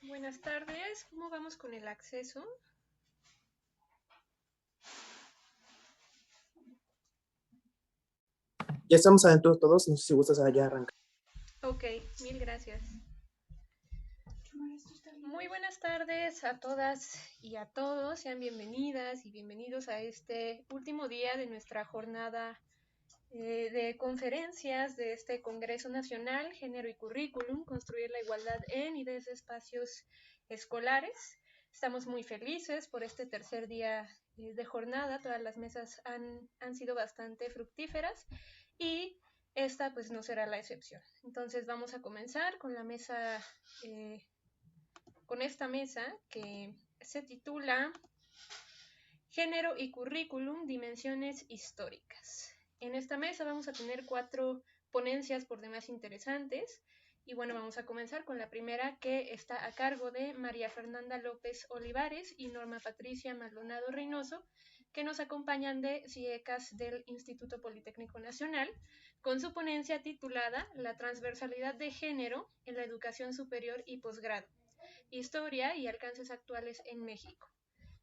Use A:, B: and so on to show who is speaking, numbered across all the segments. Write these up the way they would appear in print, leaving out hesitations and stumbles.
A: Buenas tardes, ¿cómo vamos con el acceso?
B: Ya estamos adentro todos, no sé si gustas allá arrancar.
A: Ok, mil gracias. Muy buenas tardes a todas y a todos, sean bienvenidas y bienvenidos a este último día de nuestra jornada de conferencias de este Congreso Nacional, Género y Currículum, construir la igualdad en y desde espacios escolares. Estamos muy felices por este tercer día de jornada, todas las mesas han sido bastante fructíferas y esta pues no será la excepción. Entonces vamos a comenzar con la mesa, con esta mesa que se titula Género y Currículum, Dimensiones Históricas. En esta mesa vamos a tener 4 ponencias por demás interesantes. Y bueno, vamos a comenzar con la primera, que está a cargo de María Fernanda López Olivares y Norma Patricia Maldonado Reynoso, que nos acompañan de CIECAS del Instituto Politécnico Nacional, con su ponencia titulada La transversalidad de género en la educación superior y posgrado, historia y alcances actuales en México.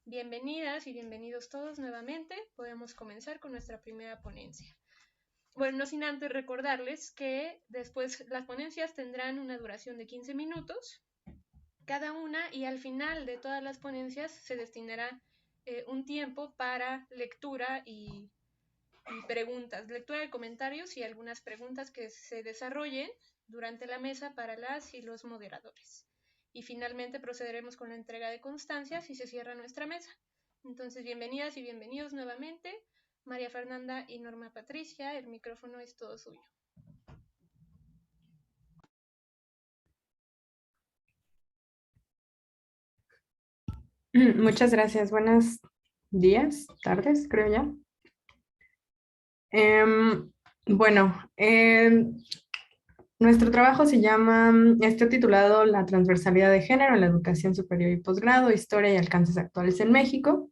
A: Bienvenidas y bienvenidos todos nuevamente. Podemos comenzar con nuestra primera ponencia. Bueno, no sin antes recordarles que después las ponencias tendrán una duración de 15 minutos cada una, y al final de todas las ponencias se destinará un tiempo para lectura y preguntas, lectura de comentarios y algunas preguntas que se desarrollen durante la mesa para las y los moderadores. Y finalmente procederemos con la entrega de constancias y se cierra nuestra mesa. Entonces, bienvenidas y bienvenidos nuevamente. María Fernanda y Norma Patricia, el micrófono es todo suyo.
C: Muchas gracias. Buenos días, tardes, creo ya. Bueno, nuestro trabajo se llama, está titulado La transversalidad de género en la educación superior y posgrado, historia y alcances actuales en México.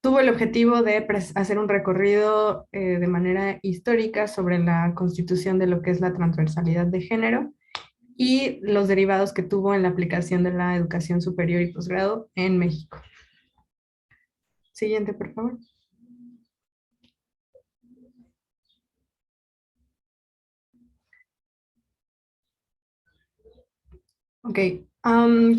C: Tuvo el objetivo de hacer un recorrido de manera histórica sobre la constitución de lo que es la transversalidad de género y los derivados que tuvo en la aplicación de la educación superior y posgrado en México. Siguiente, por favor. Ok,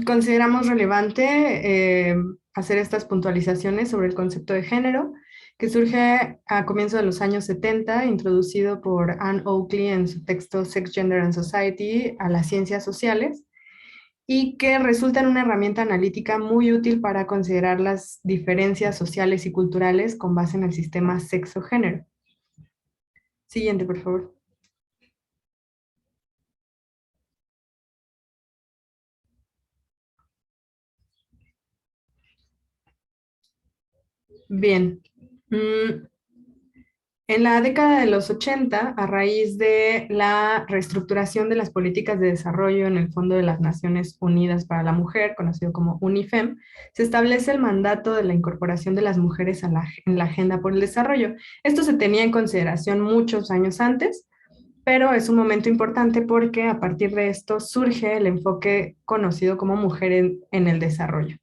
C: consideramos relevante hacer estas puntualizaciones sobre el concepto de género, que surge a comienzos de los años 70, introducido por Anne Oakley en su texto Sex, Gender and Society a las ciencias sociales, y que resulta en una herramienta analítica muy útil para considerar las diferencias sociales y culturales con base en el sistema sexo-género. Siguiente, por favor. Bien. En la década de los 80, a raíz de la reestructuración de las políticas de desarrollo en el Fondo de las Naciones Unidas para la Mujer, conocido como UNIFEM, se establece el mandato de la incorporación de las mujeres en la Agenda por el Desarrollo. Esto se tenía en consideración muchos años antes, pero es un momento importante porque a partir de esto surge el enfoque conocido como Mujer en el Desarrollo.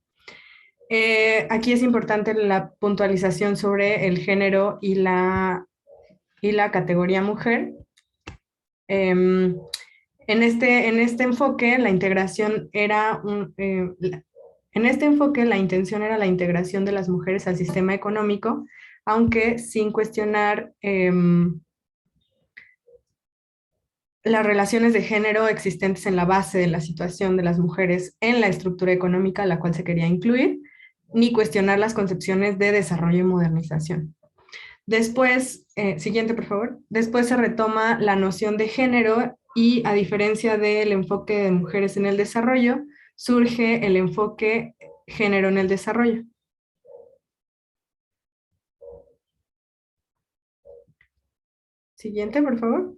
C: Aquí es importante la puntualización sobre el género y la categoría mujer. En este enfoque, la integración era en este enfoque, la intención era la integración de las mujeres al sistema económico, aunque sin cuestionar las relaciones de género existentes en la base de la situación de las mujeres en la estructura económica a la cual se quería incluir, ni cuestionar las concepciones de desarrollo y modernización. Después, siguiente por favor, después se retoma la noción de género y a diferencia del enfoque de mujeres en el desarrollo, surge el enfoque género en el desarrollo. Siguiente, por favor.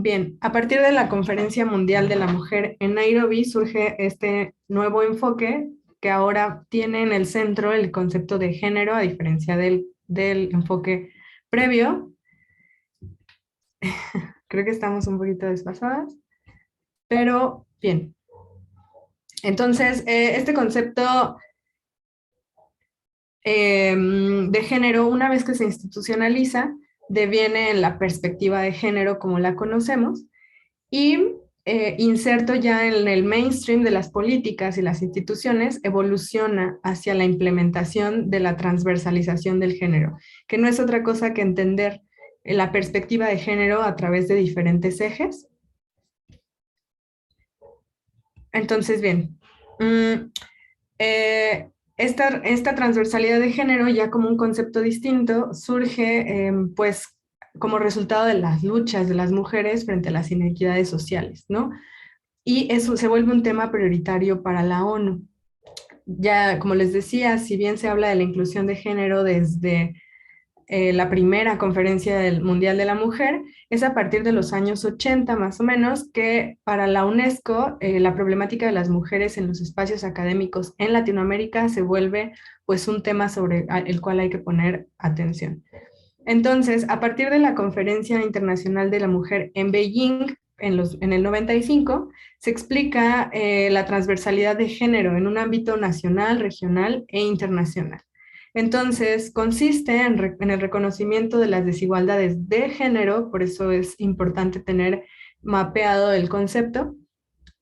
C: Bien, a partir de la Conferencia Mundial de la Mujer en Nairobi surge este nuevo enfoque que ahora tiene en el centro el concepto de género, a diferencia del enfoque previo. Creo que estamos un poquito desfasadas, pero bien. Entonces, este concepto de género, una vez que se institucionaliza, deviene en la perspectiva de género como la conocemos y inserto ya en el mainstream de las políticas y las instituciones, evoluciona hacia la implementación de la transversalización del género, que no es otra cosa que entender la perspectiva de género a través de diferentes ejes. Entonces, bien, esta transversalidad de género, ya como un concepto distinto, surge pues como resultado de las luchas de las mujeres frente a las inequidades sociales, ¿no? Y eso se vuelve un tema prioritario para la ONU. Ya, como les decía, si bien se habla de la inclusión de género desde la primera conferencia mundial de la mujer, es a partir de los años 80 más o menos que para la UNESCO la problemática de las mujeres en los espacios académicos en Latinoamérica se vuelve pues un tema sobre el cual hay que poner atención. Entonces, a partir de la Conferencia Internacional de la Mujer en Beijing, en el 95, se explica la transversalidad de género en un ámbito nacional, regional e internacional. Entonces, consiste en el reconocimiento de las desigualdades de género, por eso es importante tener mapeado el concepto,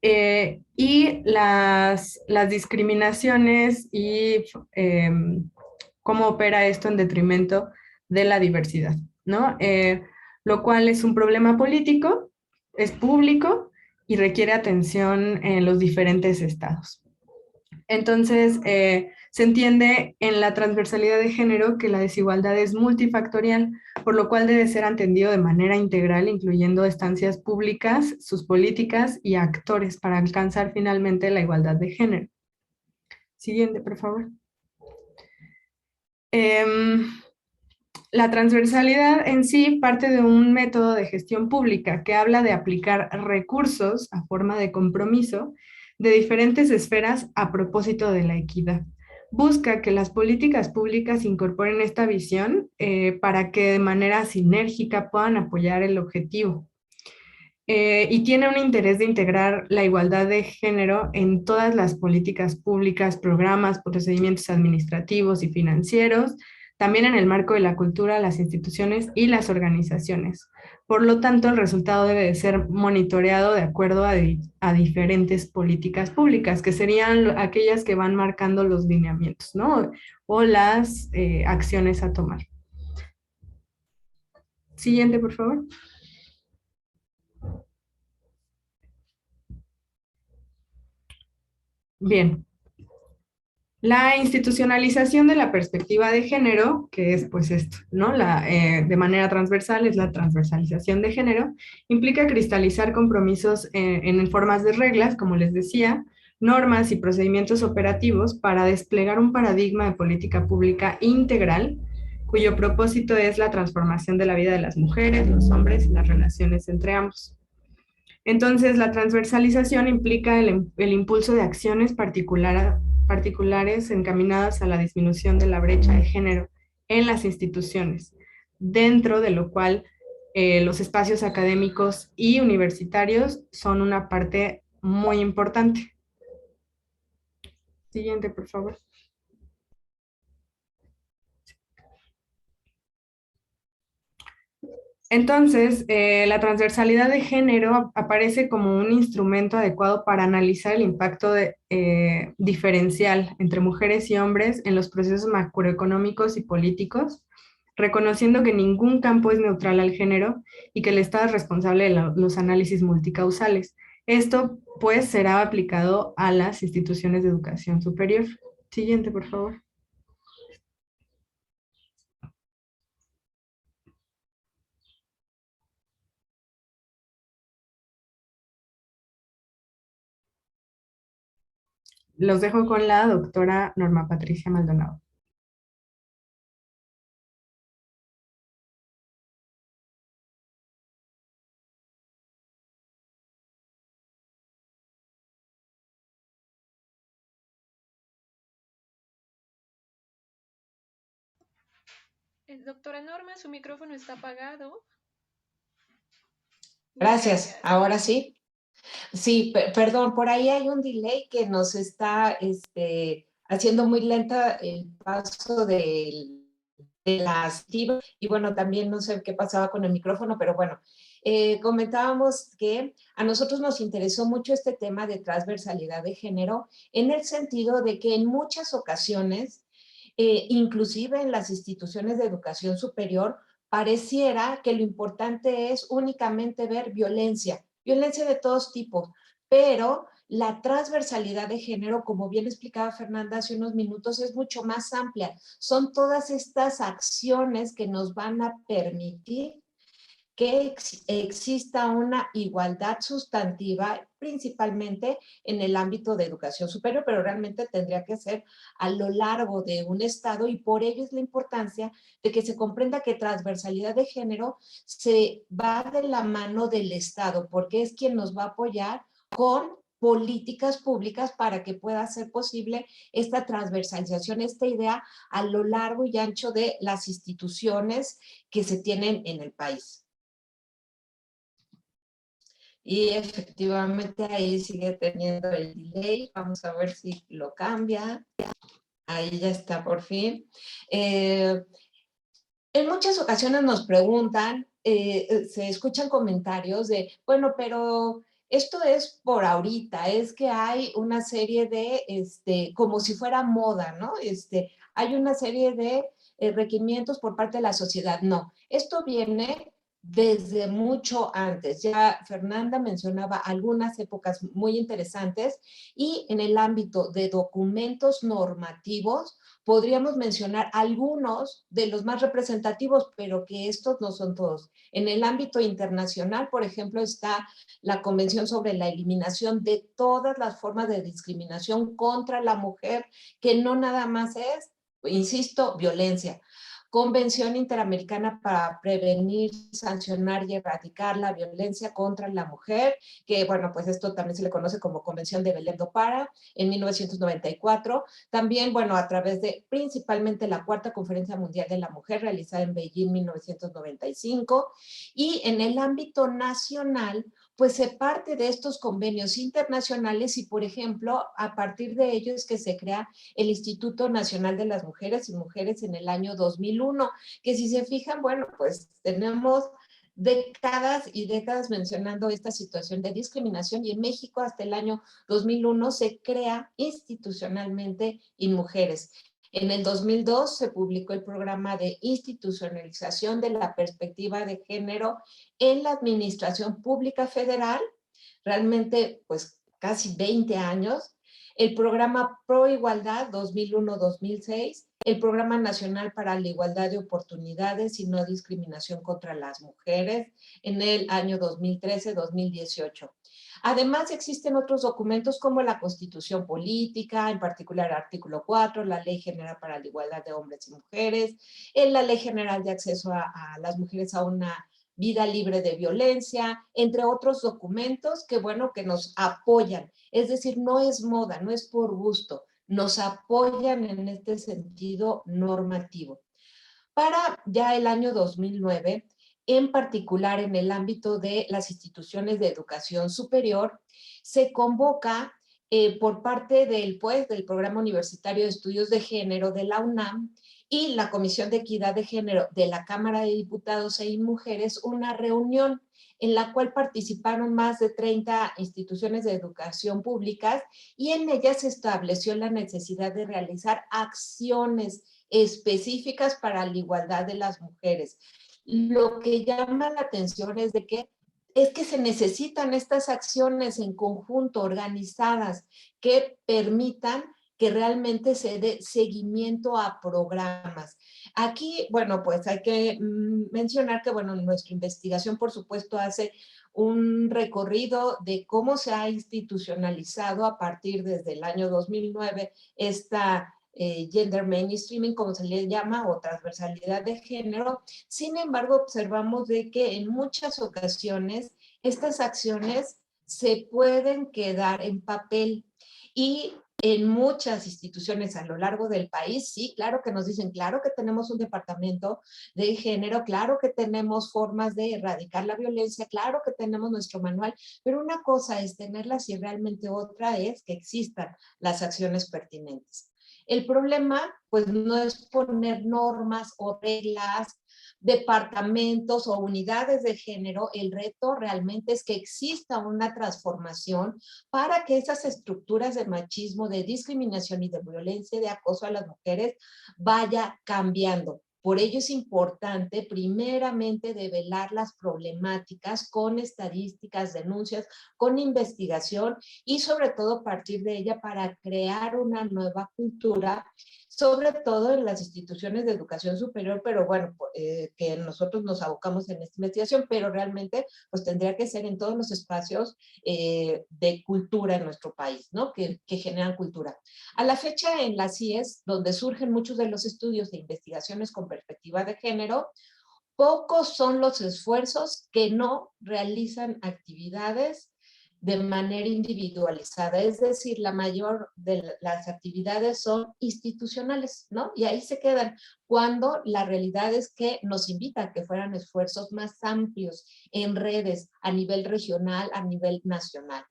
C: y las discriminaciones y cómo opera esto en detrimento de la diversidad, ¿no? Lo cual es un problema político, es público y requiere atención en los diferentes estados. Entonces, se entiende en la transversalidad de género que la desigualdad es multifactorial, por lo cual debe ser entendido de manera integral, incluyendo estancias públicas, sus políticas y actores para alcanzar finalmente la igualdad de género. Siguiente, por favor. La transversalidad en sí parte de un método de gestión pública que habla de aplicar recursos a forma de compromiso de diferentes esferas a propósito de la equidad. Busca que las políticas públicas incorporen esta visión para que de manera sinérgica puedan apoyar el objetivo. Y tiene un interés de integrar la igualdad de género en todas las políticas públicas, programas, procedimientos administrativos y financieros, también en el marco de la cultura, las instituciones y las organizaciones. Por lo tanto, el resultado debe de ser monitoreado de acuerdo a diferentes políticas públicas, que serían aquellas que van marcando los lineamientos, ¿no? O las acciones a tomar. Siguiente, por favor. Bien. La institucionalización de la perspectiva de género, que es pues esto, ¿no? De manera transversal, es la transversalización de género, implica cristalizar compromisos en formas de reglas, como les decía, normas y procedimientos operativos para desplegar un paradigma de política pública integral, cuyo propósito es la transformación de la vida de las mujeres, los hombres y las relaciones entre ambos. Entonces, la transversalización implica el impulso de acciones particulares encaminadas a la disminución de la brecha de género en las instituciones, dentro de lo cual los espacios académicos y universitarios son una parte muy importante. Siguiente, por favor. Entonces, la transversalidad de género aparece como un instrumento adecuado para analizar el impacto diferencial entre mujeres y hombres en los procesos macroeconómicos y políticos, reconociendo que ningún campo es neutral al género y que el Estado es responsable de los análisis multicausales. Esto, pues, será aplicado a las instituciones de educación superior. Siguiente, por favor. Los dejo con la doctora Norma Patricia Maldonado.
A: Doctora Norma, su micrófono está apagado.
D: Gracias, ahora sí. Sí, perdón, por ahí hay un delay que nos está haciendo muy lenta el paso de las y bueno, también no sé qué pasaba con el micrófono, pero bueno, comentábamos que a nosotros nos interesó mucho este tema de transversalidad de género en el sentido de que en muchas ocasiones, inclusive en las instituciones de educación superior, pareciera que lo importante es únicamente ver violencia, violencia de todos tipos, pero la transversalidad de género, como bien explicaba Fernanda hace unos minutos, es mucho más amplia. Son todas estas acciones que nos van a permitir que exista una igualdad sustantiva, principalmente en el ámbito de educación superior, pero realmente tendría que ser a lo largo de un estado y por ello es la importancia de que se comprenda que transversalidad de género se va de la mano del estado, porque es quien nos va a apoyar con políticas públicas para que pueda ser posible esta transversalización, esta idea a lo largo y ancho de las instituciones que se tienen en el país. Y efectivamente ahí sigue teniendo el delay. Vamos a ver si lo cambia. Ahí ya está por fin. En muchas ocasiones nos preguntan, se escuchan comentarios de, bueno, pero esto es por ahorita, es que hay una serie de, como si fuera moda, ¿no? Hay una serie de requerimientos por parte de la sociedad. No, esto viene desde mucho antes. Ya Fernanda mencionaba algunas épocas muy interesantes y en el ámbito de documentos normativos podríamos mencionar algunos de los más representativos, pero que estos no son todos. En el ámbito internacional, por ejemplo, está la Convención sobre la Eliminación de todas las formas de discriminación contra la mujer, que no nada más es, insisto, violencia. Convención Interamericana para prevenir, sancionar y erradicar la violencia contra la mujer, que bueno, pues esto también se le conoce como Convención de Belém do Pará, en 1994. También, bueno, a través de principalmente la Cuarta Conferencia Mundial de la Mujer, realizada en Beijing en 1995. Y en el ámbito nacional, pues se parte de estos convenios internacionales y, por ejemplo, a partir de ello es que se crea el Instituto Nacional de las Mujeres y Mujeres en el año 2001, que si se fijan, bueno, pues tenemos décadas y décadas mencionando esta situación de discriminación y en México hasta el año 2001 se crea institucionalmente InMujeres. En el 2002 se publicó el programa de institucionalización de la perspectiva de género en la Administración Pública Federal, realmente pues casi 20 años, el programa Pro Igualdad 2001-2006, el Programa Nacional para la Igualdad de Oportunidades y No Discriminación contra las Mujeres en el año 2013-2018. Además, existen otros documentos como la Constitución Política, en particular el artículo 4, la Ley General para la Igualdad de Hombres y Mujeres, la Ley General de Acceso a las Mujeres a una vida libre de violencia, entre otros documentos que, bueno, que nos apoyan. Es decir, no es moda, no es por gusto, nos apoyan en este sentido normativo. Para ya el año 2009, en particular en el ámbito de las instituciones de educación superior, se convoca por parte del Programa Universitario de Estudios de Género de la UNAM y la Comisión de Equidad de Género de la Cámara de Diputados e InMujeres una reunión en la cual participaron más de 30 instituciones de educación públicas y en ella se estableció la necesidad de realizar acciones específicas para la igualdad de las mujeres. Lo que llama la atención es que se necesitan estas acciones en conjunto, organizadas, que permitan que realmente se dé seguimiento a programas. Aquí, bueno, pues hay que mencionar que, bueno, nuestra investigación, por supuesto, hace un recorrido de cómo se ha institucionalizado a partir desde el año 2009 esta gender mainstreaming, como se le llama, o transversalidad de género. Sin embargo, observamos de que en muchas ocasiones estas acciones se pueden quedar en papel y en muchas instituciones a lo largo del país, sí, claro que nos dicen, claro que tenemos un departamento de género, claro que tenemos formas de erradicar la violencia, claro que tenemos nuestro manual, pero una cosa es tenerlas y realmente otra es que existan las acciones pertinentes. El problema, pues, no es poner normas o reglas, departamentos o unidades de género. El reto realmente es que exista una transformación para que esas estructuras de machismo, de discriminación y de violencia, de acoso a las mujeres vaya cambiando. Por ello es importante, primeramente, develar las problemáticas con estadísticas, denuncias, con investigación y sobre todo partir de ella para crear una nueva cultura, sobre todo en las instituciones de educación superior, pero bueno, que nosotros nos abocamos en esta investigación, pero realmente pues tendría que ser en todos los espacios de cultura en nuestro país, ¿no? Que generan cultura. A la fecha en la CIES, donde surgen muchos de los estudios de investigaciones con perspectiva de género, pocos son los esfuerzos que no realizan actividades de manera individualizada, es decir, la mayor de las actividades son institucionales, ¿no? Y ahí se quedan, cuando la realidad es que nos invita a que fueran esfuerzos más amplios en redes a nivel regional, a nivel nacional.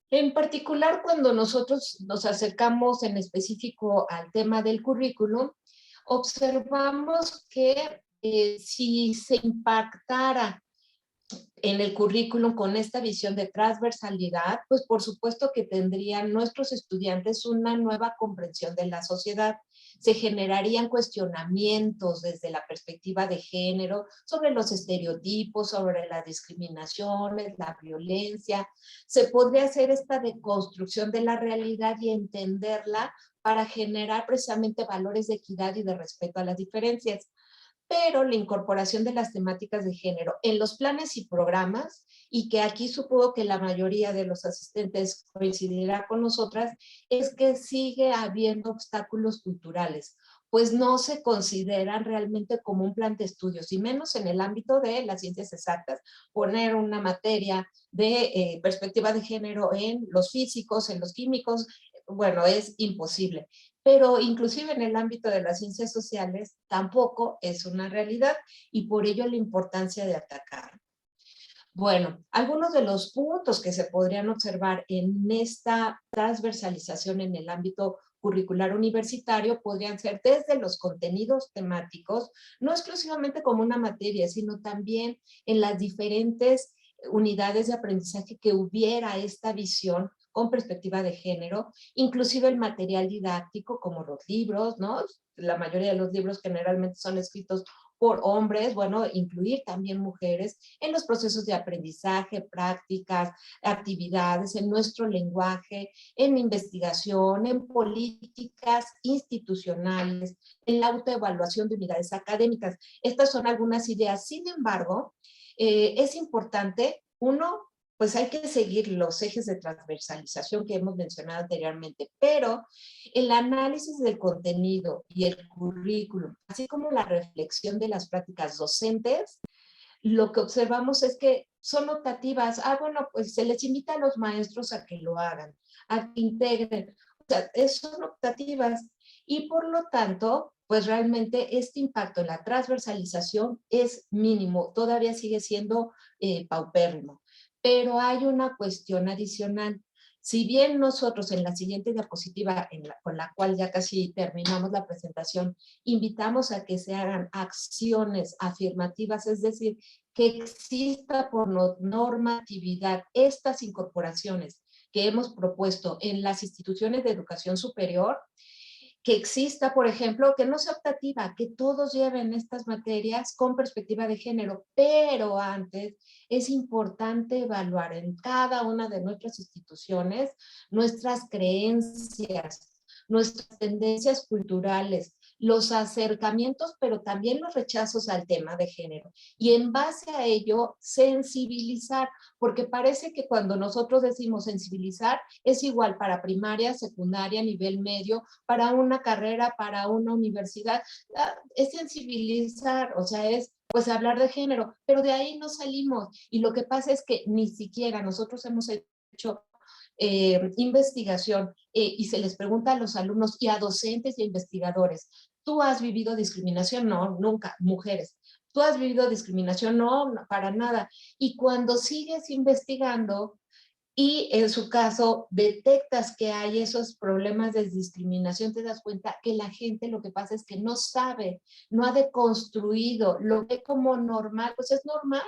D: En particular, cuando nosotros nos acercamos en específico al tema del currículum, observamos que si se impactara en el currículum con esta visión de transversalidad, pues por supuesto que tendrían nuestros estudiantes una nueva comprensión de la sociedad. Se generarían cuestionamientos desde la perspectiva de género sobre los estereotipos, sobre las discriminaciones, la violencia. Se podría hacer esta deconstrucción de la realidad y entenderla para generar precisamente valores de equidad y de respeto a las diferencias. Pero la incorporación de las temáticas de género en los planes y programas, y que aquí supongo que la mayoría de los asistentes coincidirá con nosotras, es que sigue habiendo obstáculos culturales, pues no se consideran realmente como un plan de estudios, y menos en el ámbito de las ciencias exactas. Poner una materia de perspectiva de género en los físicos, en los químicos, bueno, es imposible. Pero inclusive en el ámbito de las ciencias sociales tampoco es una realidad, y por ello la importancia de atacar. Bueno, algunos de los puntos que se podrían observar en esta transversalización en el ámbito curricular universitario podrían ser desde los contenidos temáticos, no exclusivamente como una materia, sino también en las diferentes unidades de aprendizaje que hubiera esta visión con perspectiva de género, inclusive el material didáctico como los libros, ¿no? La mayoría de los libros generalmente son escritos por hombres, bueno, incluir también mujeres en los procesos de aprendizaje, prácticas, actividades, en nuestro lenguaje, en investigación, en políticas institucionales, en la autoevaluación de unidades académicas. Estas son algunas ideas. Sin embargo, es importante, uno, pues hay que seguir los ejes de transversalización que hemos mencionado anteriormente, pero el análisis del contenido y el currículum, así como la reflexión de las prácticas docentes, lo que observamos es que son optativas. Bueno, pues se les invita a los maestros a que lo hagan, a que integren. O sea, son optativas, y por lo tanto, pues realmente este impacto en la transversalización es mínimo, todavía sigue siendo paupérrimo. Pero hay una cuestión adicional. Si bien nosotros en la siguiente diapositiva, con la cual ya casi terminamos la presentación, invitamos a que se hagan acciones afirmativas, es decir, que exista por normatividad estas incorporaciones que hemos propuesto en las instituciones de educación superior, que exista, por ejemplo, que no sea optativa, que todos lleven estas materias con perspectiva de género, pero antes es importante evaluar en cada una de nuestras instituciones nuestras creencias, nuestras tendencias culturales, los acercamientos, pero también los rechazos al tema de género. Y en base a ello, sensibilizar, porque parece que cuando nosotros decimos sensibilizar, es igual para primaria, secundaria, nivel medio, para una carrera, para una universidad. Es sensibilizar, o sea, es pues hablar de género, pero de ahí no salimos. Y lo que pasa es que ni siquiera nosotros hemos hecho investigación y se les pregunta a los alumnos y a docentes y a investigadores, ¿tú has vivido discriminación? No, nunca. Mujeres. ¿Tú has vivido discriminación? No, no, para nada. Y cuando sigues investigando y en su caso detectas que hay esos problemas de discriminación, te das cuenta que la gente lo que pasa es que no sabe, no ha deconstruido, lo ve como normal, pues es normal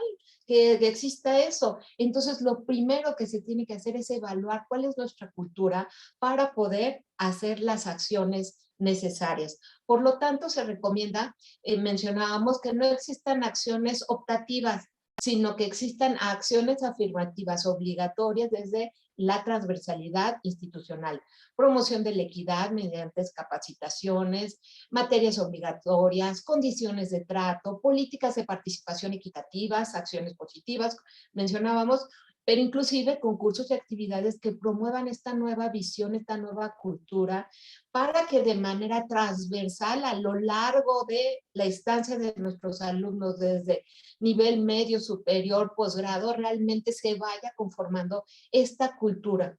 D: que exista eso. Entonces lo primero que se tiene que hacer es evaluar cuál es nuestra cultura para poder hacer las acciones necesarias. Por lo tanto, se recomienda, mencionábamos, que no existan acciones optativas, sino que existan acciones afirmativas obligatorias desde la transversalidad institucional, promoción de la equidad mediante capacitaciones, materias obligatorias, condiciones de trato, políticas de participación equitativas, acciones positivas, mencionábamos, pero inclusive concursos y actividades que promuevan esta nueva visión, esta nueva cultura, para que de manera transversal a lo largo de la estancia de nuestros alumnos desde nivel medio, superior, posgrado, realmente se vaya conformando esta cultura.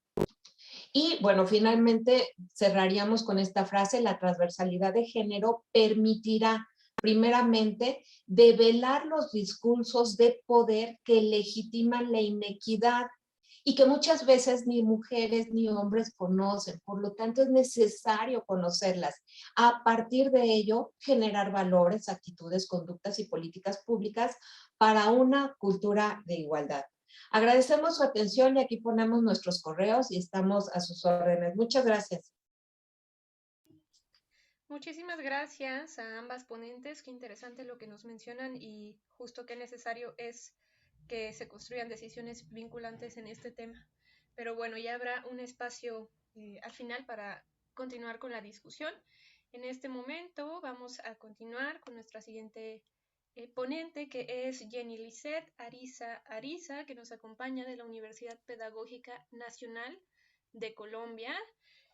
D: Y bueno, finalmente cerraríamos con esta frase: la transversalidad de género permitirá primeramente develar los discursos de poder que legitiman la inequidad y que muchas veces ni mujeres ni hombres conocen. Por lo tanto, es necesario conocerlas. A partir de ello, generar valores, actitudes, conductas y políticas públicas para una cultura de igualdad. Agradecemos su atención y aquí ponemos nuestros correos y estamos a sus órdenes. Muchas gracias.
A: Muchísimas gracias a ambas ponentes. Qué interesante lo que nos mencionan y justo qué necesario es que se construyan decisiones vinculantes en este tema. Pero bueno, ya habrá un espacio al final para continuar con la discusión. En este momento vamos a continuar con nuestra siguiente ponente, que es Jenny Lisset Ariza, que nos acompaña de la Universidad Pedagógica Nacional de Colombia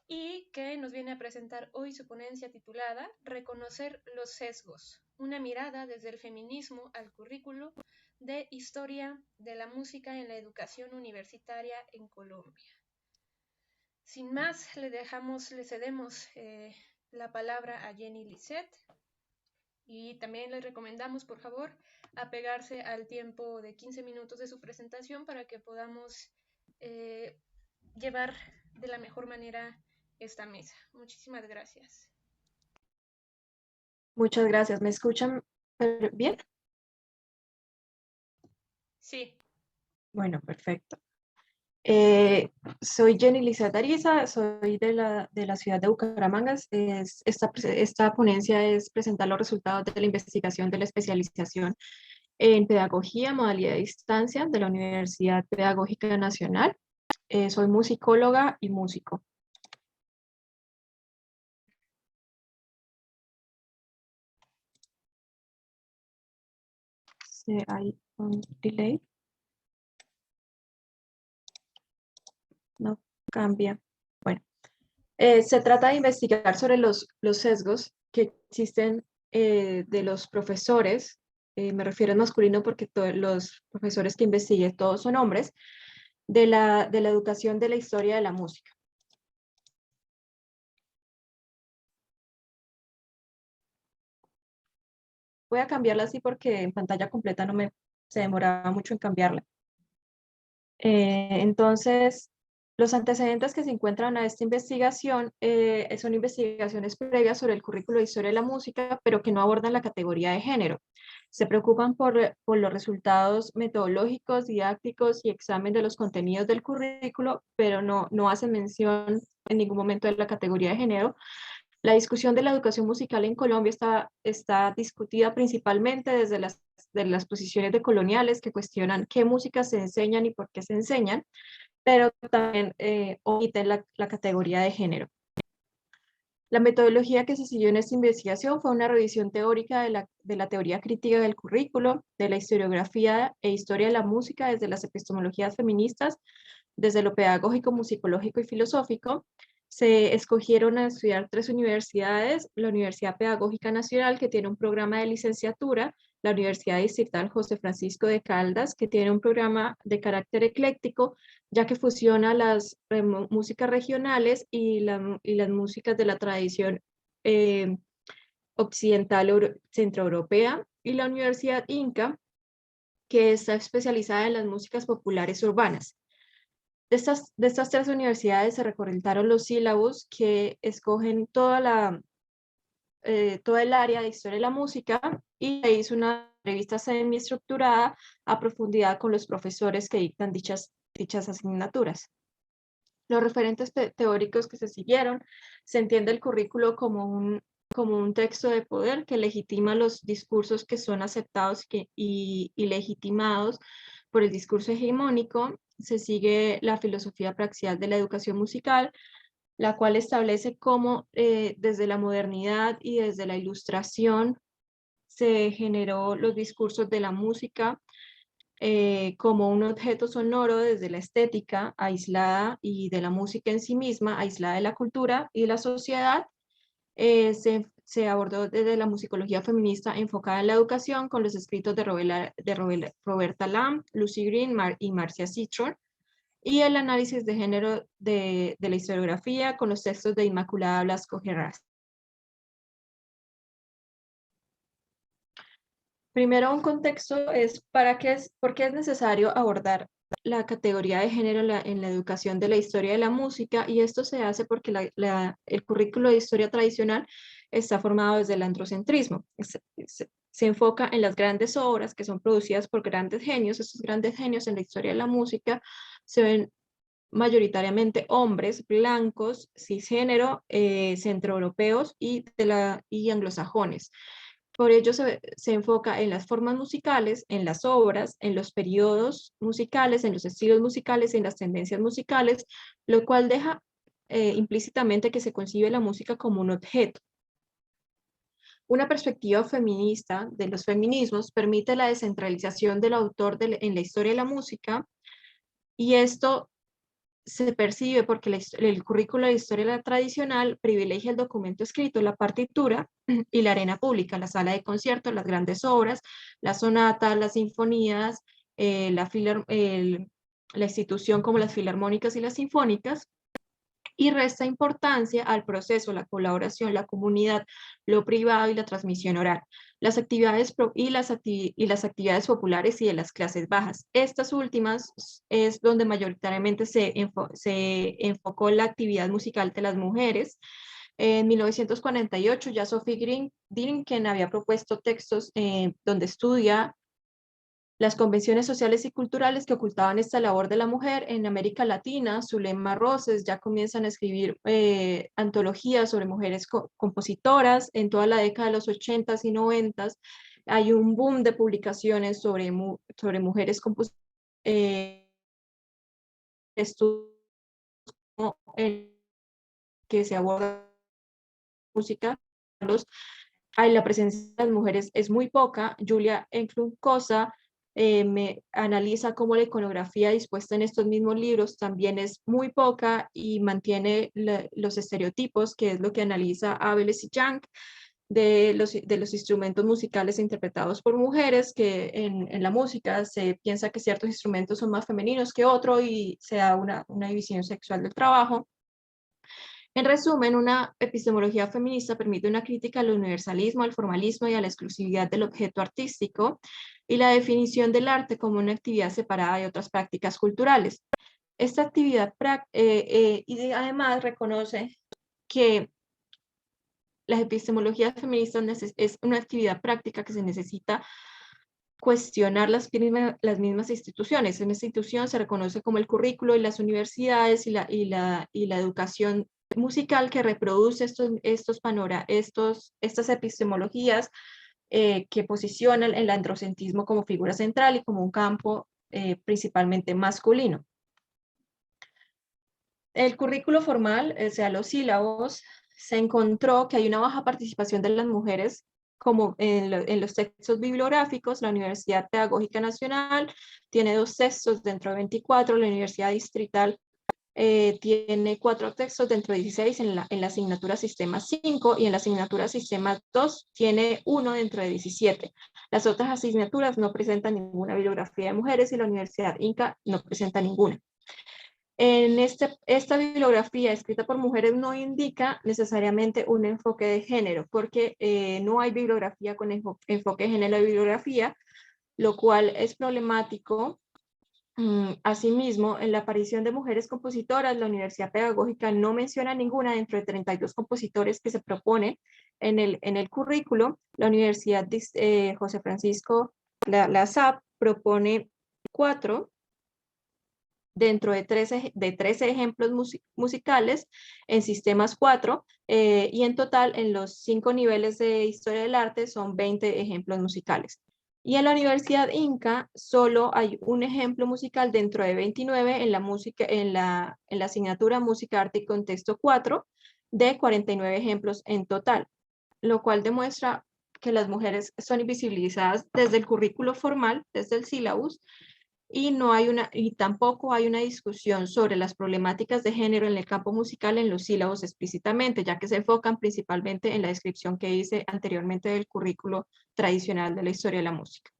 A: y que nos viene a presentar hoy su ponencia titulada Reconocer los sesgos, una mirada desde el feminismo al currículo de Historia de la Música en la Educación Universitaria en Colombia. Sin más, le cedemos la palabra a Jenny Lisset y también les recomendamos, por favor, apegarse al tiempo de 15 minutos de su presentación para que podamos llevar de la mejor manera esta mesa. Muchísimas gracias.
C: Muchas gracias. ¿Me escuchan bien? Sí. Bueno, perfecto. Soy Jenny Lisset Ariza, soy de la ciudad de Bucaramanga. Esta ponencia es presentar los resultados de la investigación de la especialización en pedagogía, modalidad de distancia de la Universidad Pedagógica Nacional. Soy musicóloga y músico. Hay un delay. No cambia. Bueno, se trata de investigar sobre los sesgos que existen de los profesores. Me refiero al masculino porque todos los profesores que investigué todos son hombres, de la educación de la historia de la música. Voy a cambiarla así porque en pantalla completa se demoraba mucho en cambiarla. Entonces, los antecedentes que se encuentran a esta investigación son investigaciones previas sobre el currículo de historia de la música, pero que no abordan la categoría de género. Se preocupan por los resultados metodológicos, didácticos y examen de los contenidos del currículo, pero no hacen mención en ningún momento de la categoría de género. La discusión de la educación musical en Colombia está discutida principalmente desde las posiciones decoloniales que cuestionan qué músicas se enseñan y por qué se enseñan, pero también omiten la categoría de género. La metodología que se siguió en esta investigación fue una revisión teórica de la teoría crítica del currículo, de la historiografía e historia de la música desde las epistemologías feministas, desde lo pedagógico, musicológico y filosófico. Se escogieron a estudiar 3 universidades: la Universidad Pedagógica Nacional, que tiene un programa de licenciatura
E: la Universidad Distrital José Francisco de Caldas, que tiene un programa de carácter ecléctico, ya que fusiona las músicas regionales y las músicas de la tradición occidental centroeuropea, y la Universidad Inca, que está especializada en las músicas populares urbanas. De estas tres universidades se recolectaron los sílabos que escogen todo el área de historia de la música, y se hizo una revista semiestructurada a profundidad con los profesores que dictan dichas asignaturas. Los referentes teóricos que se siguieron: se entiende el currículo como un texto de poder que legitima los discursos que son aceptados y legitimados por el discurso hegemónico. Se sigue la filosofía praxial de la educación musical, la cual establece cómo desde la modernidad y desde la ilustración se generó los discursos de la música como un objeto sonoro desde la estética aislada y de la música en sí misma, aislada de la cultura y de la sociedad. Se abordó desde la musicología feminista enfocada en la educación con los escritos de Roberta Lamb, Lucy Green y Marcia Citron, y el análisis de género de la historiografía con los textos de Inmaculada Blasco Gerrás. Primero, un contexto es por qué es necesario abordar la categoría de género en la educación de la historia de la música, y esto se hace porque el currículo de historia tradicional está formado desde el androcentrismo. Se enfoca en las grandes obras que son producidas por grandes genios. Estos grandes genios en la historia de la música se ven mayoritariamente hombres blancos, cisgénero, centroeuropeos y anglosajones. Por ello se enfoca en las formas musicales, en las obras, en los periodos musicales, en los estilos musicales, en las tendencias musicales, lo cual deja implícitamente que se concibe la música como un objeto. Una perspectiva feminista de los feminismos permite la descentralización del autor en la historia de la música, y esto se percibe porque el currículo de historia tradicional privilegia el documento escrito, la partitura y la arena pública, la sala de conciertos, las grandes obras, las sonatas, las sinfonías, la institución como las filarmónicas y las sinfónicas, y resta importancia al proceso, la colaboración, la comunidad, lo privado y la transmisión oral, las actividades las actividades populares y de las clases bajas. Estas últimas es donde mayoritariamente se enfocó la actividad musical de las mujeres. En 1948 ya Sophie Green, quien había propuesto textos donde estudia las convenciones sociales y culturales que ocultaban esta labor de la mujer en América Latina. Zulema Roses ya comienzan a escribir antologías sobre mujeres compositoras. En toda la década de los 80s y 90s hay un boom de publicaciones sobre mujeres compositoras, estudios que se aborda música. La presencia de las mujeres es muy poca. Julia Englund Cosa me analiza cómo la iconografía dispuesta en estos mismos libros también es muy poca y mantiene los estereotipos, que es lo que analiza Abeles y Young, de los instrumentos musicales interpretados por mujeres, que en la música se piensa que ciertos instrumentos son más femeninos que otros y se da una división sexual del trabajo. En resumen, una epistemología feminista permite una crítica al universalismo, al formalismo y a la exclusividad del objeto artístico, y la definición del arte como una actividad separada de otras prácticas culturales. Esta actividad y además reconoce que la epistemología feminista es una actividad práctica que se necesita cuestionar las mismas instituciones. En esta institución se reconoce como el currículo y las universidades y la educación musical que reproduce estas epistemologías que posicionan el androcentrismo como figura central y como un campo principalmente masculino. El currículo formal, o sea, los sílabos, se encontró que hay una baja participación de las mujeres como en los textos bibliográficos. La Universidad Pedagógica Nacional tiene 2 textos dentro de 24, la Universidad Distrital tiene 4 textos dentro de 16 en la asignatura Sistema 5 y en la asignatura Sistema 2 tiene 1 dentro de 17. Las otras asignaturas no presentan ninguna bibliografía de mujeres y la Universidad Inca no presenta ninguna. Esta bibliografía escrita por mujeres no indica necesariamente un enfoque de género, porque no hay bibliografía con enfoque de género de bibliografía, lo cual es problemático. Asimismo, en la aparición de mujeres compositoras, la Universidad Pedagógica no menciona ninguna dentro de 32 compositores que se proponen en el currículo. La Universidad José Francisco, la SAP, propone 4 dentro de 13 ejemplos musicales en sistemas 4 y en total en los 5 niveles de historia del arte son 20 ejemplos musicales. Y en la Universidad Inca solo hay un ejemplo musical dentro de 29 en la asignatura Música, Arte y Contexto 4 de 49 ejemplos en total, lo cual demuestra que las mujeres son invisibilizadas desde el currículo formal, desde el sílabus, y tampoco hay una discusión sobre las problemáticas de género en el campo musical en los sílabos explícitamente, ya que se enfocan principalmente en la descripción que hice anteriormente del currículo tradicional de la historia de la música.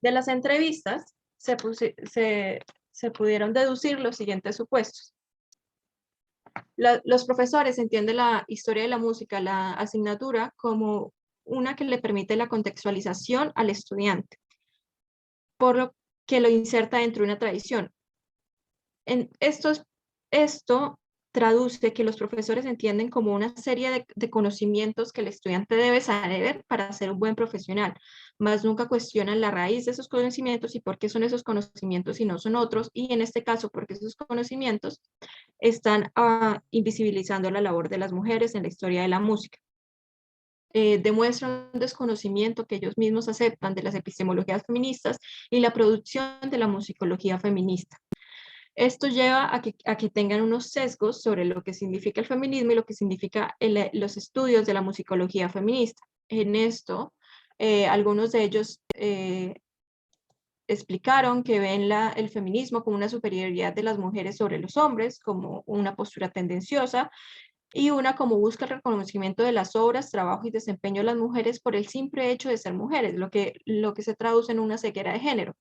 E: De las entrevistas se pudieron deducir los siguientes supuestos. Los profesores entienden la historia de la música, la asignatura, como una que le permite la contextualización al estudiante, por lo que lo inserta dentro de una tradición. Esto traduce que los profesores entienden como una serie de conocimientos que el estudiante debe saber para ser un buen profesional, más nunca cuestionan la raíz de esos conocimientos y por qué son esos conocimientos y no son otros, y en este caso porque esos conocimientos están invisibilizando la labor de las mujeres en la historia de la música. Demuestran un desconocimiento que ellos mismos aceptan de las epistemologías feministas y la producción de la musicología feminista. Esto lleva a que tengan unos sesgos sobre lo que significa el feminismo y lo que significa los estudios de la musicología feminista. En esto, algunos de ellos explicaron que ven el feminismo como una superioridad de las mujeres sobre los hombres, como una postura tendenciosa, y una como busca el reconocimiento de las obras, trabajo y desempeño de las mujeres por el simple hecho de ser mujeres, lo que se traduce en una ceguera de género.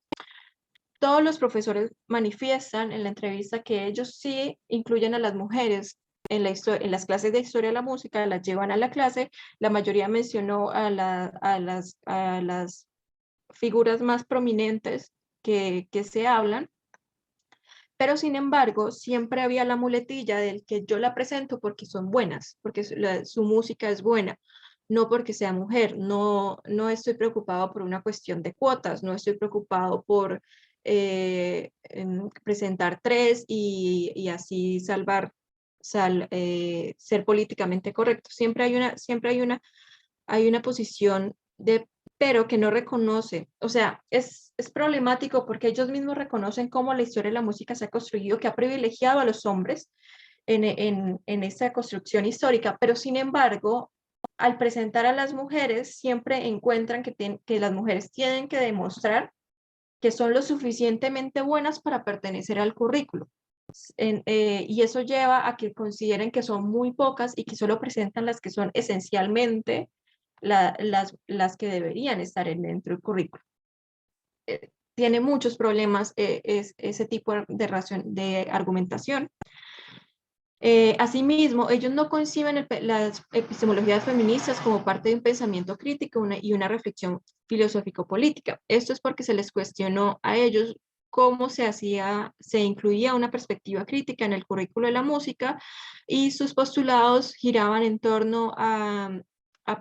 E: Todos los profesores manifiestan en la entrevista que ellos sí incluyen a las mujeres en las clases de historia de la música, las llevan a la clase. La mayoría mencionó a las figuras más prominentes que se hablan, pero sin embargo siempre había la muletilla del que yo la presento porque son buenas, porque su música es buena, no porque sea mujer. No estoy preocupado por una cuestión de cuotas, no estoy preocupado por presentar 3 y así ser políticamente correcto. Siempre hay una posición pero que no reconoce. O sea, es problemático porque ellos mismos reconocen cómo la historia de la música se ha construido, que ha privilegiado a los hombres en esta construcción histórica, pero sin embargo, al presentar a las mujeres, siempre encuentran que las mujeres tienen que demostrar que son lo suficientemente buenas para pertenecer al currículo. Y eso lleva a que consideren que son muy pocas y que solo presentan las que son esencialmente las que deberían estar dentro del currículo. Tiene muchos problemas ese tipo de argumentación. Asimismo, ellos no conciben las epistemologías feministas como parte de un pensamiento crítico y una reflexión filosófico-política. Esto es porque se les cuestionó a ellos cómo se incluía una perspectiva crítica en el currículo de la música, y sus postulados giraban en torno a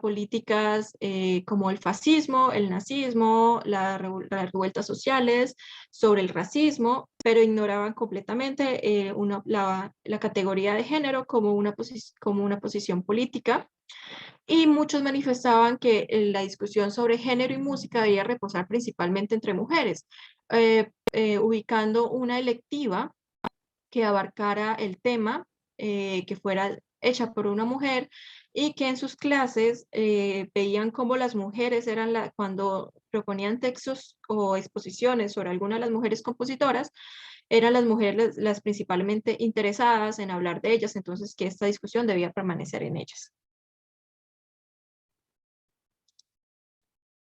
E: políticas como el fascismo, el nazismo, las revueltas sociales, sobre el racismo, pero ignoraban completamente la categoría de género como una posición política. Y muchos manifestaban que la discusión sobre género y música debía reposar principalmente entre mujeres, ubicando una electiva que abarcara el tema, que fuera hecha por una mujer, y que en sus clases veían cómo las mujeres eran cuando proponían textos o exposiciones sobre alguna de las mujeres compositoras, eran las mujeres las principalmente interesadas en hablar de ellas, entonces que esta discusión debía permanecer en ellas.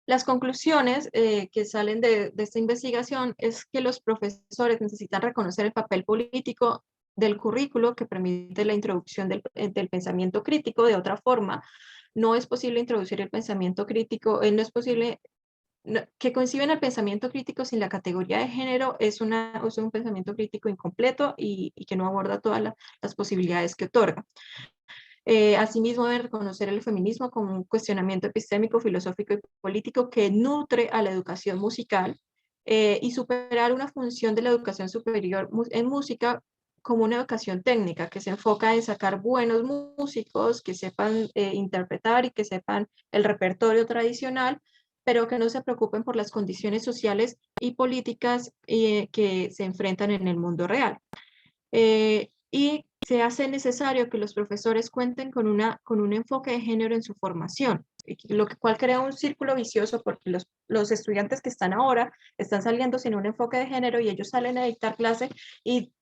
E: Las conclusiones que salen de esta investigación es que los profesores necesitan reconocer el papel político del currículo que permite la introducción del pensamiento crítico. De otra forma, no es posible introducir el pensamiento crítico, no es posible que conciben el pensamiento crítico sin la categoría de género, es un pensamiento crítico incompleto y que no aborda todas las posibilidades que otorga. Asimismo, deben reconocer el feminismo como un cuestionamiento epistémico, filosófico y político que nutre a la educación musical y superar una función de la educación superior en música como una educación técnica que se enfoca en sacar buenos músicos que sepan interpretar y que sepan el repertorio tradicional, pero que no se preocupen por las condiciones sociales y políticas que se enfrentan en el mundo real. Y se hace necesario que los profesores cuenten con un enfoque de género en su formación, lo cual crea un círculo vicioso porque los estudiantes que están ahora están saliendo sin un enfoque de género y ellos salen a dictar clase y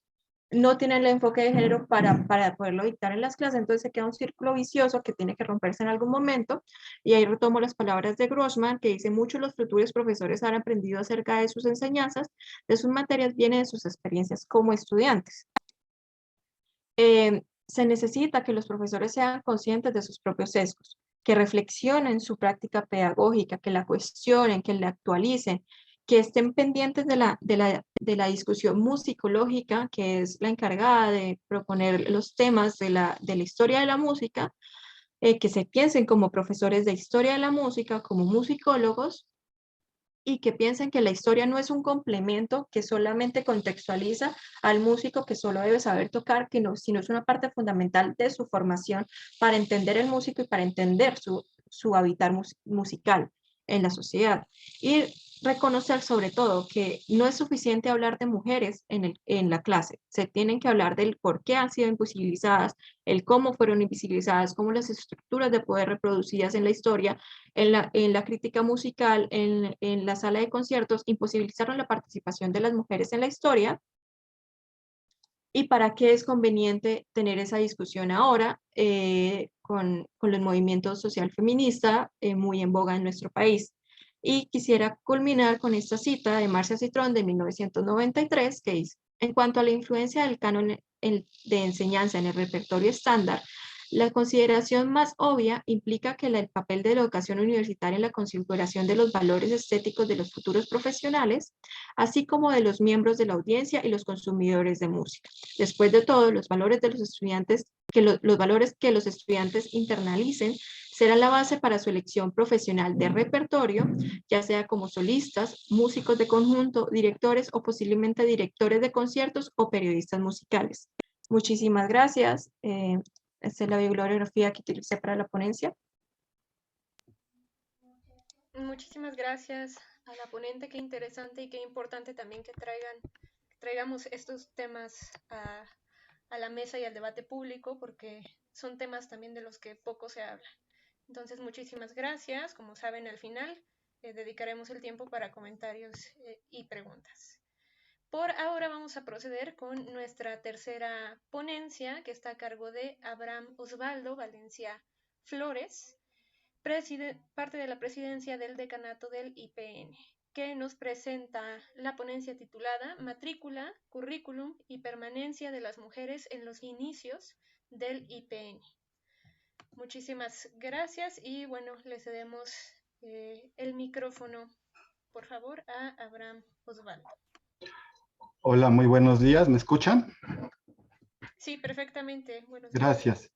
E: no tienen el enfoque de género para poderlo dictar en las clases, entonces se queda un círculo vicioso que tiene que romperse en algún momento, y ahí retomo las palabras de Grossman, que dice: muchos de los futuros profesores han aprendido acerca de sus enseñanzas, de sus materias, viene de sus experiencias como estudiantes. Se necesita que los profesores sean conscientes de sus propios sesgos, que reflexionen su práctica pedagógica, que la cuestionen, que la actualicen, que estén pendientes de la discusión musicológica, que es la encargada de proponer los temas de la historia de la música, que se piensen como profesores de historia de la música, como musicólogos, y que piensen que la historia no es un complemento que solamente contextualiza al músico que solo debe saber tocar, sino es una parte fundamental de su formación para entender el músico y para entender su hábitat musical en la sociedad. Y reconocer sobre todo que no es suficiente hablar de mujeres en la clase, se tienen que hablar del por qué han sido invisibilizadas, el cómo fueron invisibilizadas, cómo las estructuras de poder reproducidas en la historia, en la crítica musical, en la sala de conciertos, imposibilitaron la participación de las mujeres en la historia, y para qué es conveniente tener esa discusión ahora con el movimiento social feminista muy en boga en nuestro país. Y quisiera culminar con esta cita de Marcia Citrón de 1993, que dice: en cuanto a la influencia del canon de enseñanza en el repertorio estándar, la consideración más obvia implica que el papel de la educación universitaria en la configuración de los valores estéticos de los futuros profesionales, así como de los miembros de la audiencia y los consumidores de música. Después de todo, los valores de los estudiantes, los valores que los estudiantes internalicen será la base para su elección profesional de repertorio, ya sea como solistas, músicos de conjunto, directores o posiblemente directores de conciertos o periodistas musicales. Muchísimas gracias. Esta es la bibliografía que utilicé para la ponencia.
A: Muchísimas gracias a la ponente, qué interesante y qué importante también que traigamos estos temas a la mesa y al debate público, porque son temas también de los que poco se habla. Entonces, muchísimas gracias. Como saben, al final dedicaremos el tiempo para comentarios y preguntas. Por ahora vamos a proceder con nuestra tercera ponencia, que está a cargo de Abraham Osvaldo Valencia Flores, parte de la presidencia del decanato del IPN, que nos presenta la ponencia titulada Matrícula, Currículum y Permanencia de las Mujeres en los Inicios del IPN. Muchísimas gracias y bueno, le cedemos el micrófono, por favor, a Abraham Osvaldo.
F: Hola, muy buenos días. ¿Me escuchan?
A: Sí, perfectamente. Buenos
F: días. Gracias.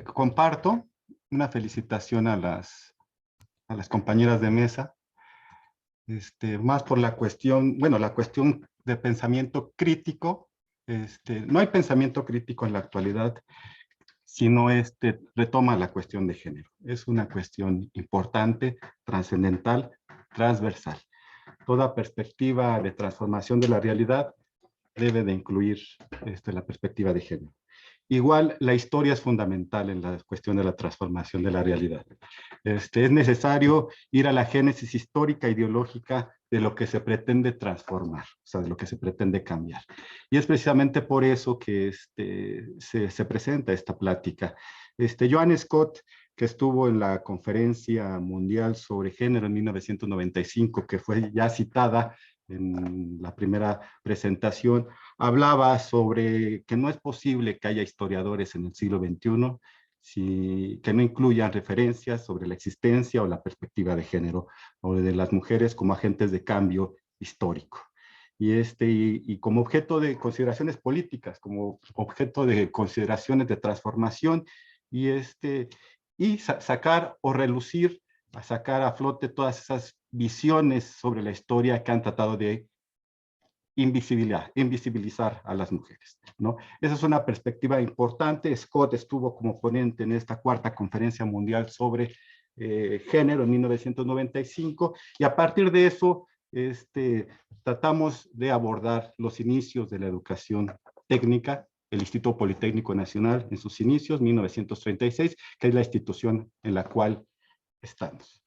F: Comparto una felicitación a las compañeras de mesa, más por la cuestión, bueno, la cuestión de pensamiento crítico. No hay pensamiento crítico en la actualidad, sino retoma la cuestión de género. Es una cuestión importante, trascendental, transversal. Toda perspectiva de transformación de la realidad debe de incluir la perspectiva de género. Igual, la historia es fundamental en la cuestión de la transformación de la realidad. Es necesario ir a la génesis histórica, ideológica de lo que se pretende transformar, o sea, de lo que se pretende cambiar. Y es precisamente por eso que se presenta esta plática. Joan Scott, que estuvo en la Conferencia Mundial sobre Género en 1995, que fue ya citada en la primera presentación, hablaba sobre que no es posible que haya historiadores en el siglo XXI que no incluyan referencias sobre la existencia o la perspectiva de género o de las mujeres como agentes de cambio histórico. Y como objeto de consideraciones políticas, como objeto de consideraciones de transformación, sacar o relucir, a sacar a flote todas esas visiones sobre la historia que han tratado de invisibilizar a las mujeres, ¿no? Esa es una perspectiva importante. Scott estuvo como ponente en esta cuarta conferencia mundial sobre género en 1995, y a partir de eso tratamos de abordar los inicios de la educación técnica, el Instituto Politécnico Nacional en sus inicios, 1936, que es la institución en la cual estamos.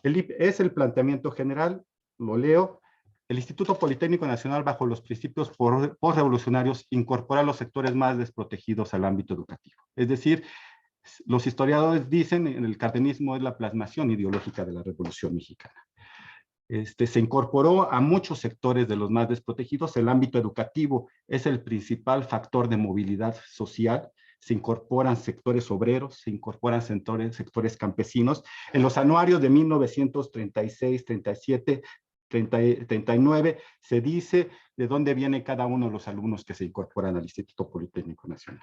F: Es el planteamiento general, lo leo. El Instituto Politécnico Nacional, bajo los principios postrevolucionarios, incorpora a los sectores más desprotegidos al ámbito educativo. Es decir, los historiadores dicen que el cardenismo es la plasmación ideológica de la Revolución Mexicana. Se incorporó a muchos sectores de los más desprotegidos. El ámbito educativo es el principal factor de movilidad social. Se incorporan sectores obreros, se incorporan sectores campesinos. En los anuarios de 1936, 37, 39, se dice de dónde viene cada uno de los alumnos que se incorporan al Instituto Politécnico Nacional.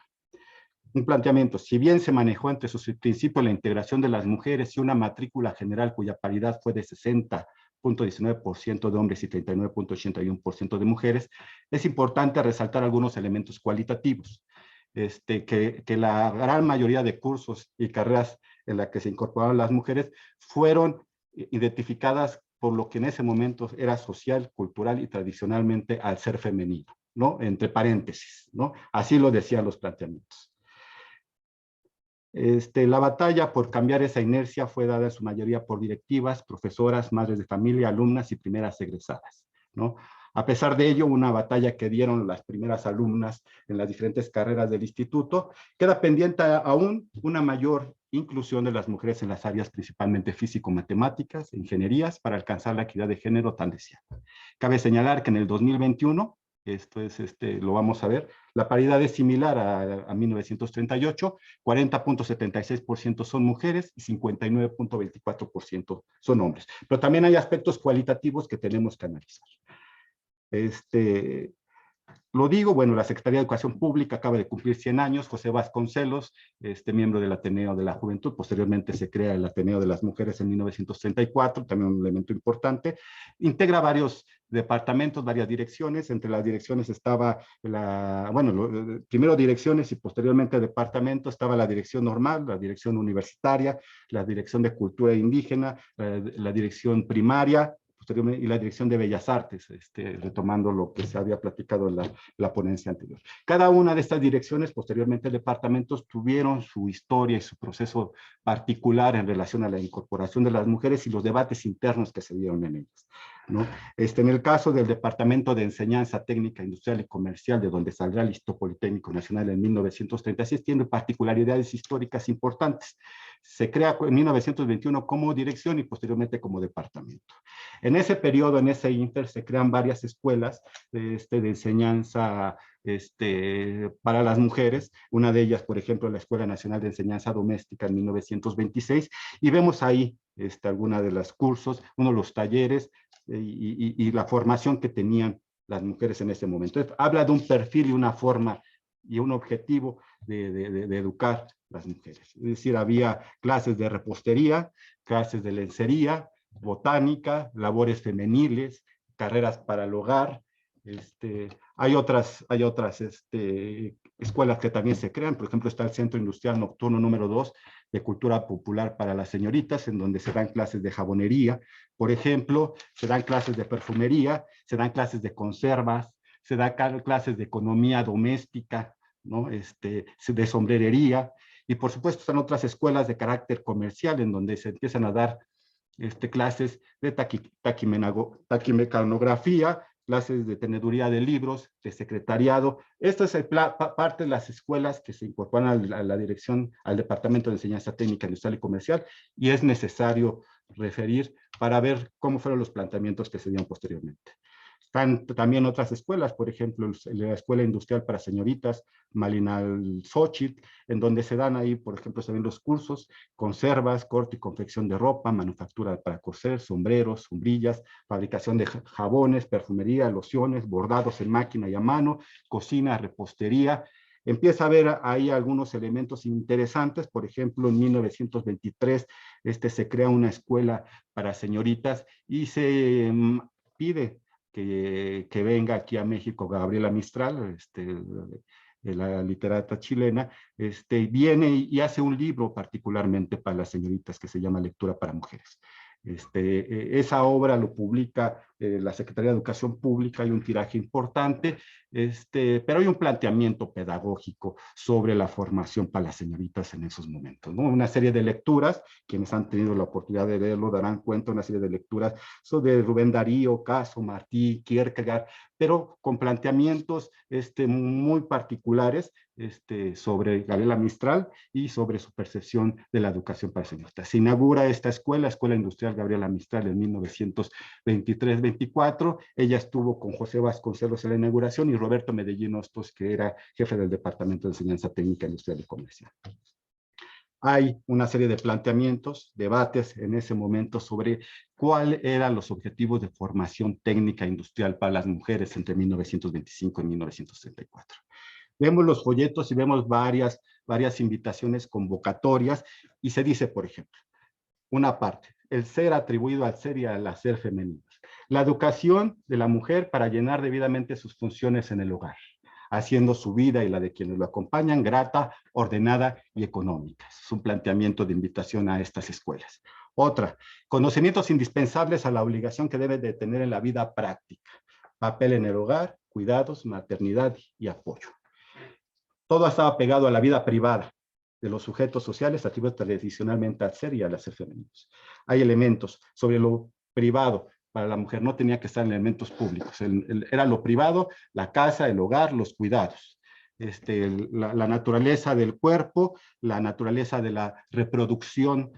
F: Un planteamiento: si bien se manejó entre sus principios la integración de las mujeres y una matrícula general cuya paridad fue de 60.19% de hombres y 39.81% de mujeres, es importante resaltar algunos elementos cualitativos. Que la gran mayoría de cursos y carreras en las que se incorporaron las mujeres fueron identificadas por lo que en ese momento era social, cultural y tradicionalmente al ser femenino, ¿no? Entre paréntesis, ¿no? Así lo decían los planteamientos. La batalla por cambiar esa inercia fue dada en su mayoría por directivas, profesoras, madres de familia, alumnas y primeras egresadas, ¿no? A pesar de ello, una batalla que dieron las primeras alumnas en las diferentes carreras del instituto, queda pendiente aún una mayor inclusión de las mujeres en las áreas principalmente físico-matemáticas, ingenierías, para alcanzar la equidad de género tan deseada. Cabe señalar que en el 2021, lo vamos a ver, la paridad es similar a 1938, 40.76% son mujeres y 59.24% son hombres. Pero también hay aspectos cualitativos que tenemos que analizar. Lo digo, bueno, la Secretaría de Educación Pública acaba de cumplir 100 años, José Vasconcelos, miembro del Ateneo de la Juventud, posteriormente se crea el Ateneo de las Mujeres en 1934, también un elemento importante, integra varios departamentos, varias direcciones. Entre las direcciones estaba primero direcciones y posteriormente departamento, estaba la dirección normal, la dirección universitaria, la dirección de cultura indígena, la dirección primaria, y la Dirección de Bellas Artes, retomando lo que se había platicado en la ponencia anterior. Cada una de estas direcciones, posteriormente departamentos, tuvieron su historia y su proceso particular en relación a la incorporación de las mujeres y los debates internos que se dieron en ellas, ¿no? En el caso del Departamento de Enseñanza Técnica, Industrial y Comercial, de donde saldrá el Instituto Politécnico Nacional en 1936, tiene particularidades históricas importantes. Se crea en 1921 como dirección y posteriormente como departamento. En ese periodo, en ese inter, se crean varias escuelas de enseñanza para las mujeres. Una de ellas, por ejemplo, la Escuela Nacional de Enseñanza Doméstica en 1926, y vemos ahí algunos de los cursos, uno de los talleres y la formación que tenían las mujeres en ese momento. Entonces, habla de un perfil y una forma y un objetivo de educar las mujeres. Es decir, había clases de repostería, clases de lencería, botánica, labores femeniles, carreras para el hogar. Hay otras escuelas que también se crean. Por ejemplo, está el Centro Industrial Nocturno número 2 de Cultura Popular para las señoritas, en donde se dan clases de jabonería, por ejemplo, se dan clases de perfumería, se dan clases de conservas, se dan clases de economía doméstica, ¿no? De sombrerería, y por supuesto están otras escuelas de carácter comercial en donde se empiezan a dar clases de taquimecanografía, clases de teneduría de libros, de secretariado. Esto es parte de las escuelas que se incorporan a la dirección, al Departamento de Enseñanza Técnica, Industrial y Comercial, y es necesario referir para ver cómo fueron los planteamientos que se dieron posteriormente. Están también otras escuelas, por ejemplo, la Escuela Industrial para Señoritas, Malinalxóchitl, en donde se dan ahí, por ejemplo, se ven los cursos, conservas, corte y confección de ropa, manufactura para coser, sombreros, sombrillas, fabricación de jabones, perfumería, lociones, bordados en máquina y a mano, cocina, repostería. Empieza a haber ahí algunos elementos interesantes. Por ejemplo, en 1923 se crea una escuela para señoritas y se pide que venga aquí a México Gabriela Mistral, la literata chilena, viene y hace un libro particularmente para las señoritas que se llama Lectura para Mujeres. Esa obra lo publica la Secretaría de Educación Pública, hay un tiraje importante, pero hay un planteamiento pedagógico sobre la formación para las señoritas en esos momentos, ¿no? Una serie de lecturas, quienes han tenido la oportunidad de verlo darán cuenta, una serie de lecturas sobre Rubén Darío, Caso, Martí, Kierkegaard, pero con planteamientos muy particulares sobre Gabriela Mistral y sobre su percepción de la educación para señoritas. Se inaugura esta escuela, Escuela Industrial Gabriela Mistral, en 1923-24. Ella estuvo con José Vasconcelos en la inauguración y Roberto Medellín Hostos, que era jefe del Departamento de Enseñanza Técnica, Industrial y Comercial. Hay una serie de planteamientos, debates en ese momento sobre cuáles eran los objetivos de formación técnica industrial para las mujeres entre 1925 y 1934. Vemos los folletos y vemos varias invitaciones convocatorias y se dice, por ejemplo, una parte, el ser atribuido al ser y al hacer femeninos. La educación de la mujer para llenar debidamente sus funciones en el hogar, haciendo su vida y la de quienes lo acompañan grata, ordenada y económica. Es un planteamiento de invitación a estas escuelas. Otra, conocimientos indispensables a la obligación que debe de tener en la vida práctica. Papel en el hogar, cuidados, maternidad y apoyo. Todo estaba pegado a la vida privada de los sujetos sociales atribuidos tradicionalmente al ser y al hacer femeninos. Hay elementos sobre lo privado para la mujer, no tenía que estar en elementos públicos. Era lo privado, la casa, el hogar, los cuidados. La naturaleza del cuerpo, la naturaleza de la reproducción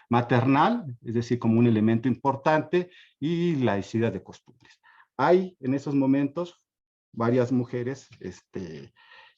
F: maternal, es decir, como un elemento importante, y la laicidad de costumbres. Hay en esos momentos varias mujeres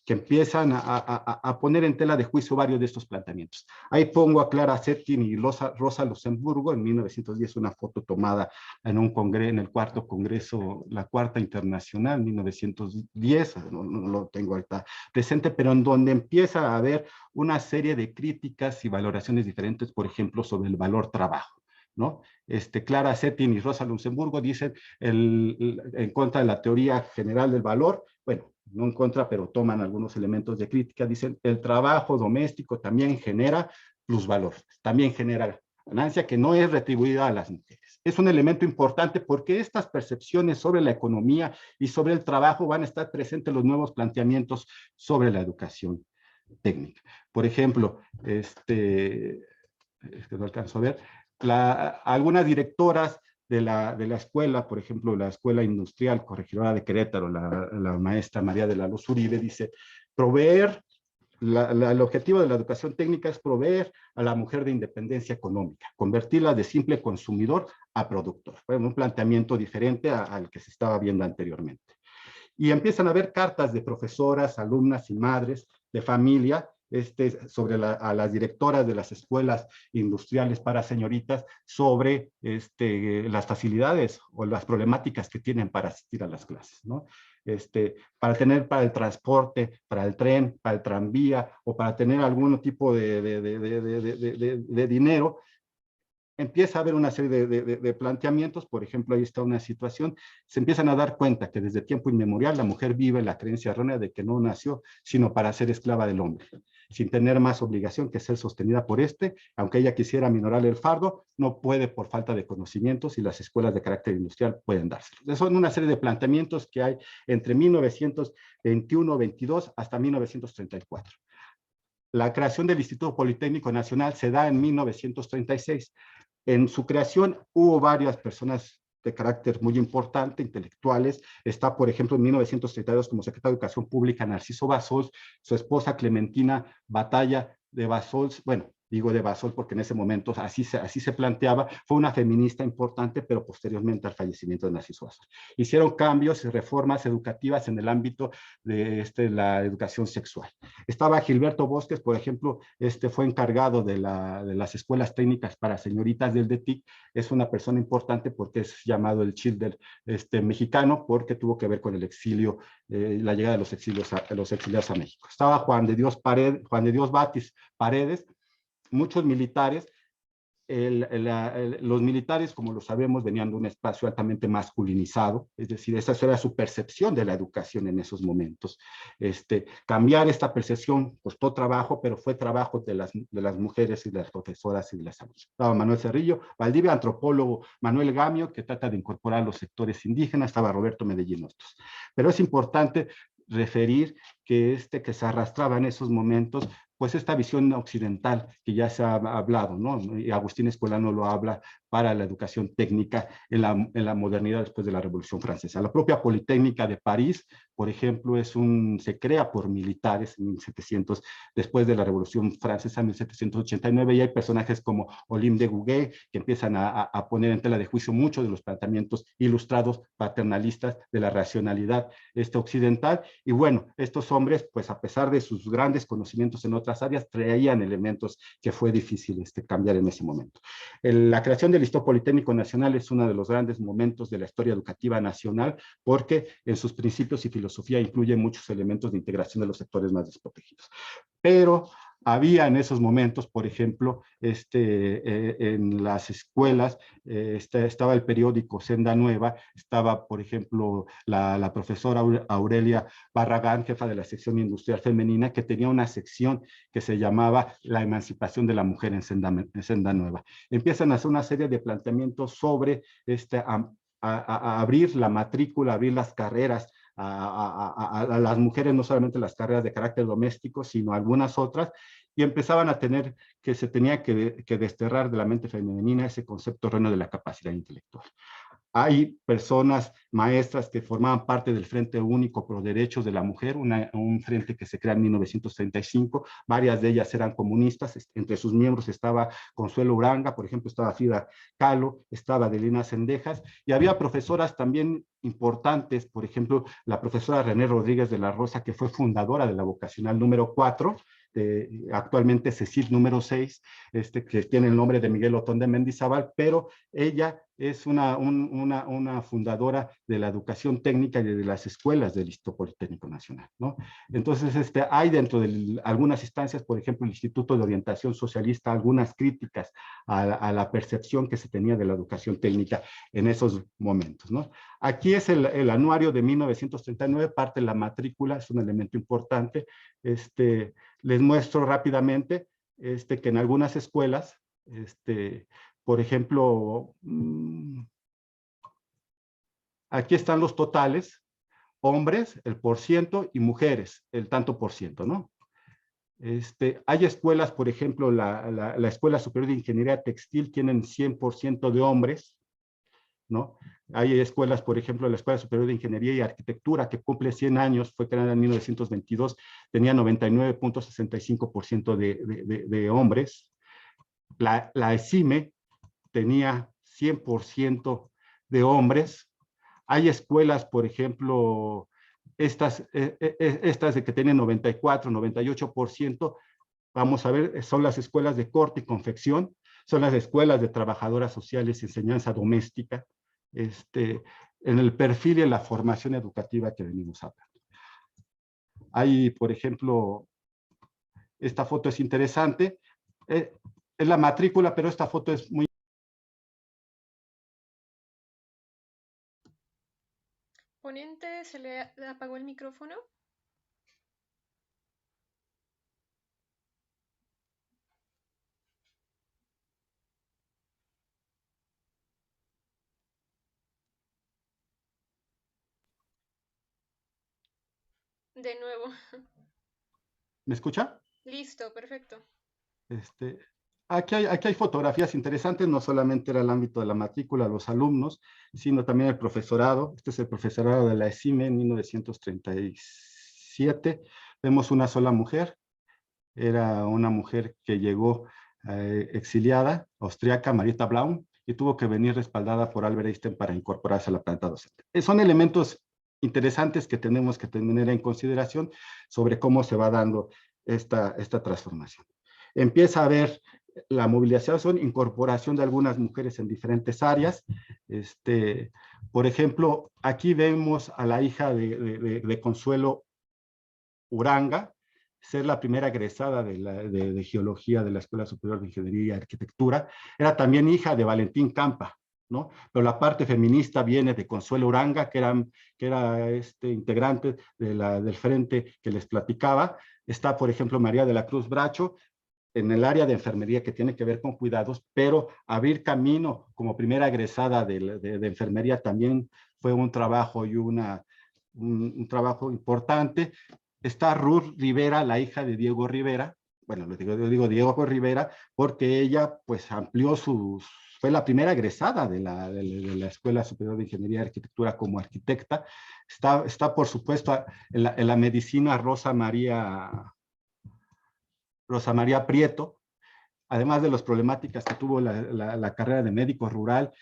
F: que empiezan a poner en tela de juicio varios de estos planteamientos. Ahí pongo a Clara Zetkin y Rosa Luxemburgo en 1910, una foto tomada en el cuarto congreso, la Cuarta Internacional, 1910, no lo tengo ahorita presente, pero en donde empieza a haber una serie de críticas y valoraciones diferentes, por ejemplo, sobre el valor trabajo, ¿no? Clara Zetkin y Rosa Luxemburgo dicen en contra de la teoría general del valor, bueno, no en contra, pero toman algunos elementos de crítica, dicen el trabajo doméstico también genera plusvalor, también genera ganancia que no es retribuida a las mujeres. Es un elemento importante porque estas percepciones sobre la economía y sobre el trabajo van a estar presentes en los nuevos planteamientos sobre la educación técnica. Por ejemplo, no alcanzo a ver, algunas directoras de la escuela, por ejemplo, la Escuela Industrial Corregidora de Querétaro, la maestra María de la Luz Uribe, dice, proveer, el objetivo de la educación técnica es proveer a la mujer de independencia económica, convertirla de simple consumidor a productor. Fue un planteamiento diferente al que se estaba viendo anteriormente. Y empiezan a haber cartas de profesoras, alumnas y madres de familia sobre a las directoras de las escuelas industriales para señoritas sobre las facilidades o las problemáticas que tienen para asistir a las clases, ¿no? Para tener para el transporte, para el tren, para el tranvía o para tener algún tipo de dinero, empieza a haber una serie de planteamientos. Por ejemplo, ahí está una situación, se empiezan a dar cuenta que desde tiempo inmemorial la mujer vive la creencia errónea de que no nació sino para ser esclava del hombre. sin tener más obligación que ser sostenida por este, aunque ella quisiera minorar el fardo, no puede por falta de conocimientos y las escuelas de carácter industrial pueden dárselo. Son una serie de planteamientos que hay entre 1921-22 hasta 1934. La creación del Instituto Politécnico Nacional se da en 1936. En su creación hubo varias personas de carácter muy importante, intelectuales. Está, por ejemplo, en 1932 como secretario de Educación Pública Narciso Bassols, su esposa Clementina Batalla de Bassols, bueno, digo de Bassols porque en ese momento así se planteaba, fue una feminista importante, pero posteriormente al fallecimiento de Narciso Bassols. Hicieron cambios y reformas educativas en el ámbito de la educación sexual. Estaba Gilberto Bosques, por ejemplo, fue encargado de las escuelas técnicas para señoritas del DETIC. Es una persona importante porque es llamado el Children mexicano, porque tuvo que ver con el exilio, la llegada de los exiliados a México. Estaba Juan de Dios Batis Paredes, muchos militares. Los militares, como lo sabemos, venían de un espacio altamente masculinizado, es decir, esa era su percepción de la educación en esos momentos. Cambiar esta percepción costó trabajo, pero fue trabajo de las mujeres y de las profesoras y de las alumnas. Estaba Manuel Cerrillo, Valdivia, antropólogo Manuel Gamio, que trata de incorporar los sectores indígenas, estaba Roberto Medellín, otros. Pero es importante referir que que se arrastraba en esos momentos, pues esta visión occidental que ya se ha hablado, ¿no? Y Agustín Escolano lo habla para la educación técnica en la modernidad después de la Revolución Francesa. La propia Politécnica de París, por ejemplo, se crea por militares en 1700, después de la Revolución Francesa en 1789, y hay personajes como Olympe de Gouges que empiezan a poner en tela de juicio muchos de los planteamientos ilustrados paternalistas de la racionalidad occidental. Y bueno, estos hombres, pues a pesar de sus grandes conocimientos en otras áreas, traían elementos que fue difícil cambiar en ese momento. La creación del Instituto Politécnico Nacional es uno de los grandes momentos de la historia educativa nacional, porque en sus principios y filosofía incluye muchos elementos de integración de los sectores más desprotegidos. Pero había en esos momentos, por ejemplo, en las escuelas, estaba el periódico Senda Nueva, estaba, por ejemplo, la profesora Aurelia Barragán, jefa de la sección industrial femenina, que tenía una sección que se llamaba La emancipación de la mujer en Senda Nueva. Empiezan a hacer una serie de planteamientos sobre a abrir la matrícula, abrir las carreras a las mujeres, no solamente las carreras de carácter doméstico, sino algunas otras, y empezaban a tener que se tenía que desterrar de la mente femenina ese concepto erróneo de la capacidad intelectual. Hay personas, maestras, que formaban parte del Frente Único Pro Derechos de la Mujer, un frente que se crea en 1935, varias de ellas eran comunistas, entre sus miembros estaba Consuelo Uranga, por ejemplo, estaba Frida Kahlo, estaba Adelina Sendejas, y había profesoras también importantes, por ejemplo, la profesora René Rodríguez de la Rosa, que fue fundadora de la vocacional número 4, actualmente CECID número 6, que tiene el nombre de Miguel Otón de Mendizábal, pero ella es una fundadora de la educación técnica y de las escuelas del Instituto Politécnico Nacional, ¿no? Entonces, hay dentro de algunas instancias, por ejemplo, el Instituto de Orientación Socialista, algunas críticas a la percepción que se tenía de la educación técnica en esos momentos, ¿no? Aquí es el anuario de 1939, parte de la matrícula, es un elemento importante. Les muestro rápidamente que en algunas escuelas, por ejemplo, aquí están los totales, hombres, el porciento, y mujeres, el tanto por ciento, ¿no? Hay escuelas, por ejemplo, la Escuela Superior de Ingeniería Textil tienen 100% de hombres, ¿no? Hay escuelas, por ejemplo, la Escuela Superior de Ingeniería y Arquitectura, que cumple 100 años, fue creada en 1922, tenía 99.65% de hombres. La ESIME tenía 100% de hombres. Hay escuelas, por ejemplo, estas de que tienen 94, 98%, vamos a ver, son las escuelas de corte y confección, son las escuelas de trabajadoras sociales y enseñanza doméstica, en el perfil y en la formación educativa que venimos hablando. Hay, por ejemplo, esta foto es interesante, es la matrícula, pero esta foto es muy...
A: Ponente, ¿se le apagó el micrófono? De nuevo.
F: ¿Me escucha?
A: Listo, perfecto.
F: Aquí hay fotografías interesantes, no solamente era el ámbito de la matrícula, los alumnos, sino también el profesorado. Este es el profesorado de la ESIME en 1937. Vemos una sola mujer, era una mujer que llegó exiliada, austriaca, Marietta Blaum, y tuvo que venir respaldada por Albert Einstein para incorporarse a la planta docente. Son elementos interesantes que tenemos que tener en consideración sobre cómo se va dando esta transformación. Empieza a haber la movilización, incorporación de algunas mujeres en diferentes áreas. Por ejemplo, aquí vemos a la hija de Consuelo Uranga, ser la primera egresada de geología de la Escuela Superior de Ingeniería y Arquitectura. Era también hija de Valentín Campa, ¿no? Pero la parte feminista viene de Consuelo Uranga, que era integrante del frente que les platicaba. Está, por ejemplo, María de la Cruz Bracho, en el área de enfermería que tiene que ver con cuidados, pero abrir camino como primera egresada de enfermería también fue un trabajo y un trabajo importante. Está Ruth Rivera, la hija de Diego Rivera. Bueno, lo digo Diego Rivera porque ella pues amplió fue la primera egresada de la Escuela Superior de Ingeniería y Arquitectura como arquitecta. Está por supuesto en la medicina Rosa María Prieto, además de las problemáticas que tuvo la carrera de médico rural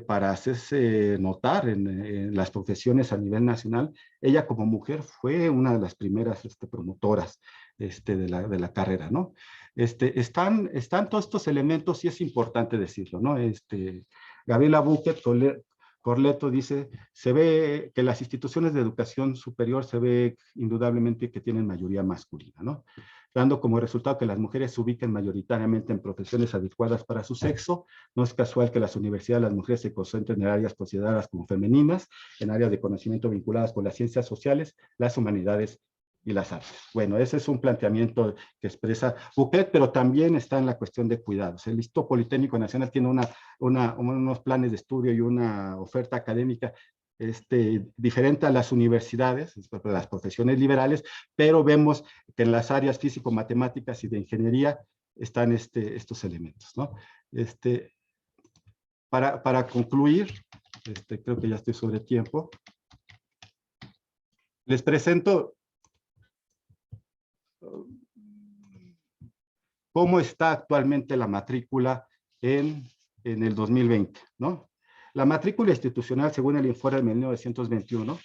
F: para hacerse notar en las profesiones a nivel nacional. Ella como mujer fue una de las primeras promotoras de la carrera, ¿no? Están todos estos elementos y es importante decirlo, ¿no? Gabriela Buquet Corleto dice, se ve que las instituciones de educación superior se ve indudablemente que tienen mayoría masculina, ¿no? Dando como resultado que las mujeres se ubiquen mayoritariamente en profesiones adecuadas para su sexo. No es casual que las universidades las mujeres se concentren en áreas consideradas como femeninas, en áreas de conocimiento vinculadas con las ciencias sociales, las humanidades y las artes. Bueno, ese es un planteamiento que expresa Buquet, pero también está en la cuestión de cuidados. El Instituto Politécnico Nacional tiene unos planes de estudio y una oferta académica diferente a las universidades, las profesiones liberales, pero vemos que en las áreas físico-matemáticas y de ingeniería están estos elementos, ¿no? Para concluir, creo que ya estoy sobre tiempo, les presento cómo está actualmente la matrícula en el 2020, ¿no? La matrícula institucional, según el informe de 1921,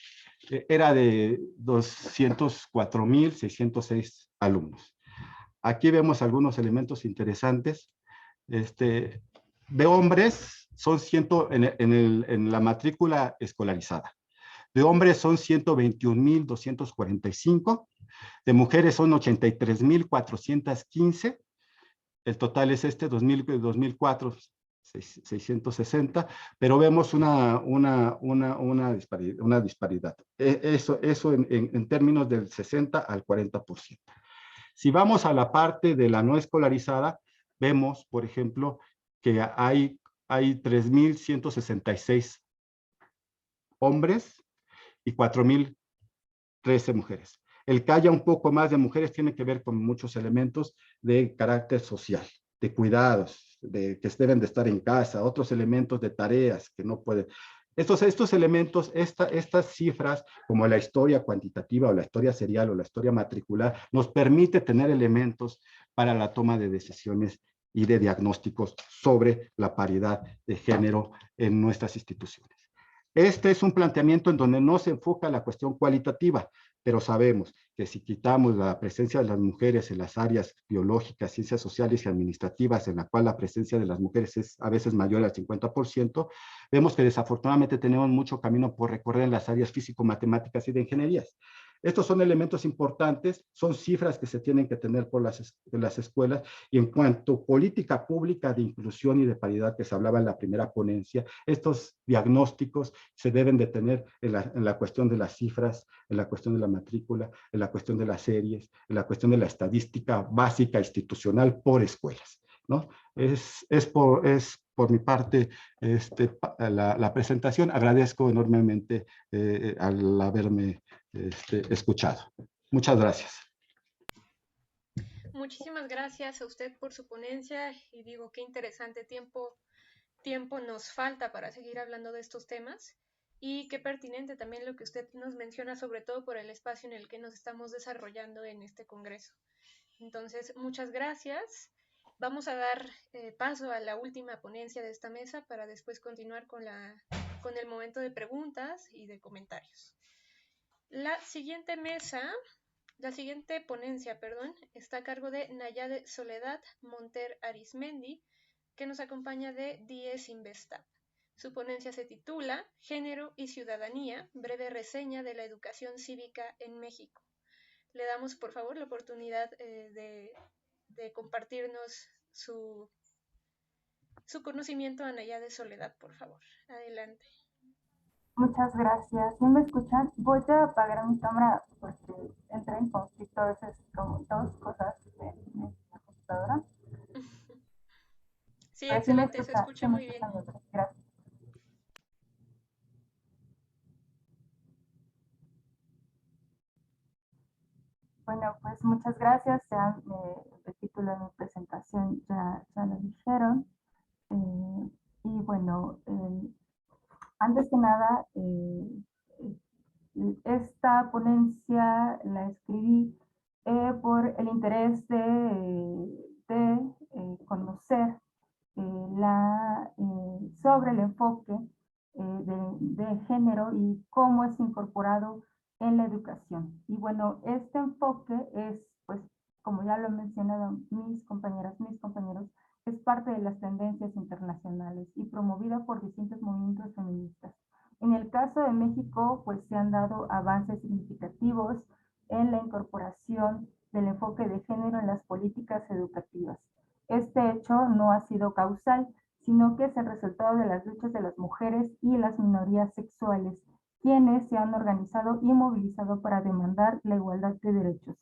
F: era de 204,606 alumnos. Aquí vemos algunos elementos interesantes. De hombres son en la matrícula escolarizada. De hombres son 121,245. De mujeres son 83,415. El total es 2004, 660, pero vemos una disparidad. Eso en términos del 60 al 40%. Si vamos a la parte de la no escolarizada, vemos, por ejemplo, que hay 3,166 hombres y 4,013 mujeres. El que haya un poco más de mujeres tiene que ver con muchos elementos de carácter social, de cuidados, que deben de estar en casa, otros elementos de tareas que no pueden. Estos elementos, estas cifras, como la historia cuantitativa o la historia serial o la historia matricular, nos permite tener elementos para la toma de decisiones y de diagnósticos sobre la paridad de género en nuestras instituciones. Este es un planteamiento en donde no se enfoca la cuestión cualitativa, pero sabemos que si quitamos la presencia de las mujeres en las áreas biológicas, ciencias sociales y administrativas, en la cual la presencia de las mujeres es a veces mayor al 50%, vemos que desafortunadamente tenemos mucho camino por recorrer en las áreas físico-matemáticas y de ingenierías. Estos son elementos importantes, son cifras que se tienen que tener por las escuelas, y en cuanto a política pública de inclusión y de paridad que se hablaba en la primera ponencia, estos diagnósticos se deben de tener en la cuestión de las cifras, en la cuestión de la matrícula, en la cuestión de las series, en la cuestión de la estadística básica institucional por escuelas, ¿no? Es por mi parte la presentación. Agradezco enormemente al haberme escuchado. Muchas gracias.
A: Muchísimas gracias a usted por su ponencia y digo, qué interesante tiempo nos falta para seguir hablando de estos temas y qué pertinente también lo que usted nos menciona, sobre todo por el espacio en el que nos estamos desarrollando en este congreso. Entonces, muchas gracias. Vamos a dar paso a la última ponencia de esta mesa para después continuar con el momento de preguntas y de comentarios. La siguiente ponencia, está a cargo de Nayade Soledad Monter Arismendi, que nos acompaña de Dies Investab. Su ponencia se titula Género y Ciudadanía, breve reseña de la educación cívica en México. Le damos, por favor, la oportunidad de compartirnos su conocimiento a Nayade Soledad, por favor. Adelante.
G: Muchas gracias. ¿Sí me escuchan? Voy a apagar mi cámara porque entré en conflicto a veces con dos cosas en la computadora.
A: Sí, excelente, se escucha muy bien.
G: Gracias. Bueno, pues muchas gracias. Ya el título de mi presentación ya lo dijeron. Y bueno, antes que nada, esta ponencia la escribí por el interés de conocer sobre el enfoque de género y cómo es incorporado en la educación. Y bueno, este enfoque es, pues, como ya lo han mencionado mis compañeras, mis compañeros, es parte de las tendencias internacionales y promovida por distintos movimientos feministas. En el caso de México, pues se han dado avances significativos en la incorporación del enfoque de género en las políticas educativas. Este hecho no ha sido causal, sino que es el resultado de las luchas de las mujeres y las minorías sexuales, quienes se han organizado y movilizado para demandar la igualdad de derechos.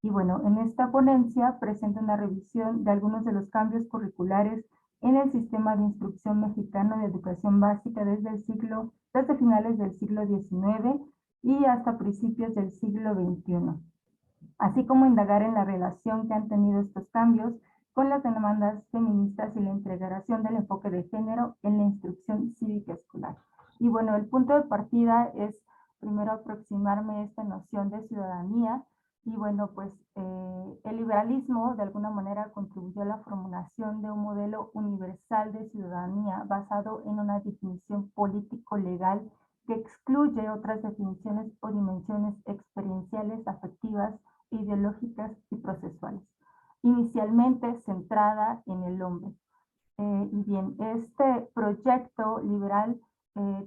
G: Y bueno, en esta ponencia presento una revisión de algunos de los cambios curriculares en el sistema de instrucción mexicano de educación básica desde finales del siglo XIX y hasta principios del siglo XXI, así como indagar en la relación que han tenido estos cambios con las demandas feministas y la integración del enfoque de género en la instrucción cívica escolar. Y bueno, el punto de partida es primero aproximarme a esta noción de ciudadanía. Y bueno, pues el liberalismo de alguna manera contribuyó a la formulación de un modelo universal de ciudadanía basado en una definición político-legal que excluye otras definiciones o dimensiones experienciales, afectivas, ideológicas y procesuales, inicialmente centrada en el hombre. Y bien, este proyecto liberal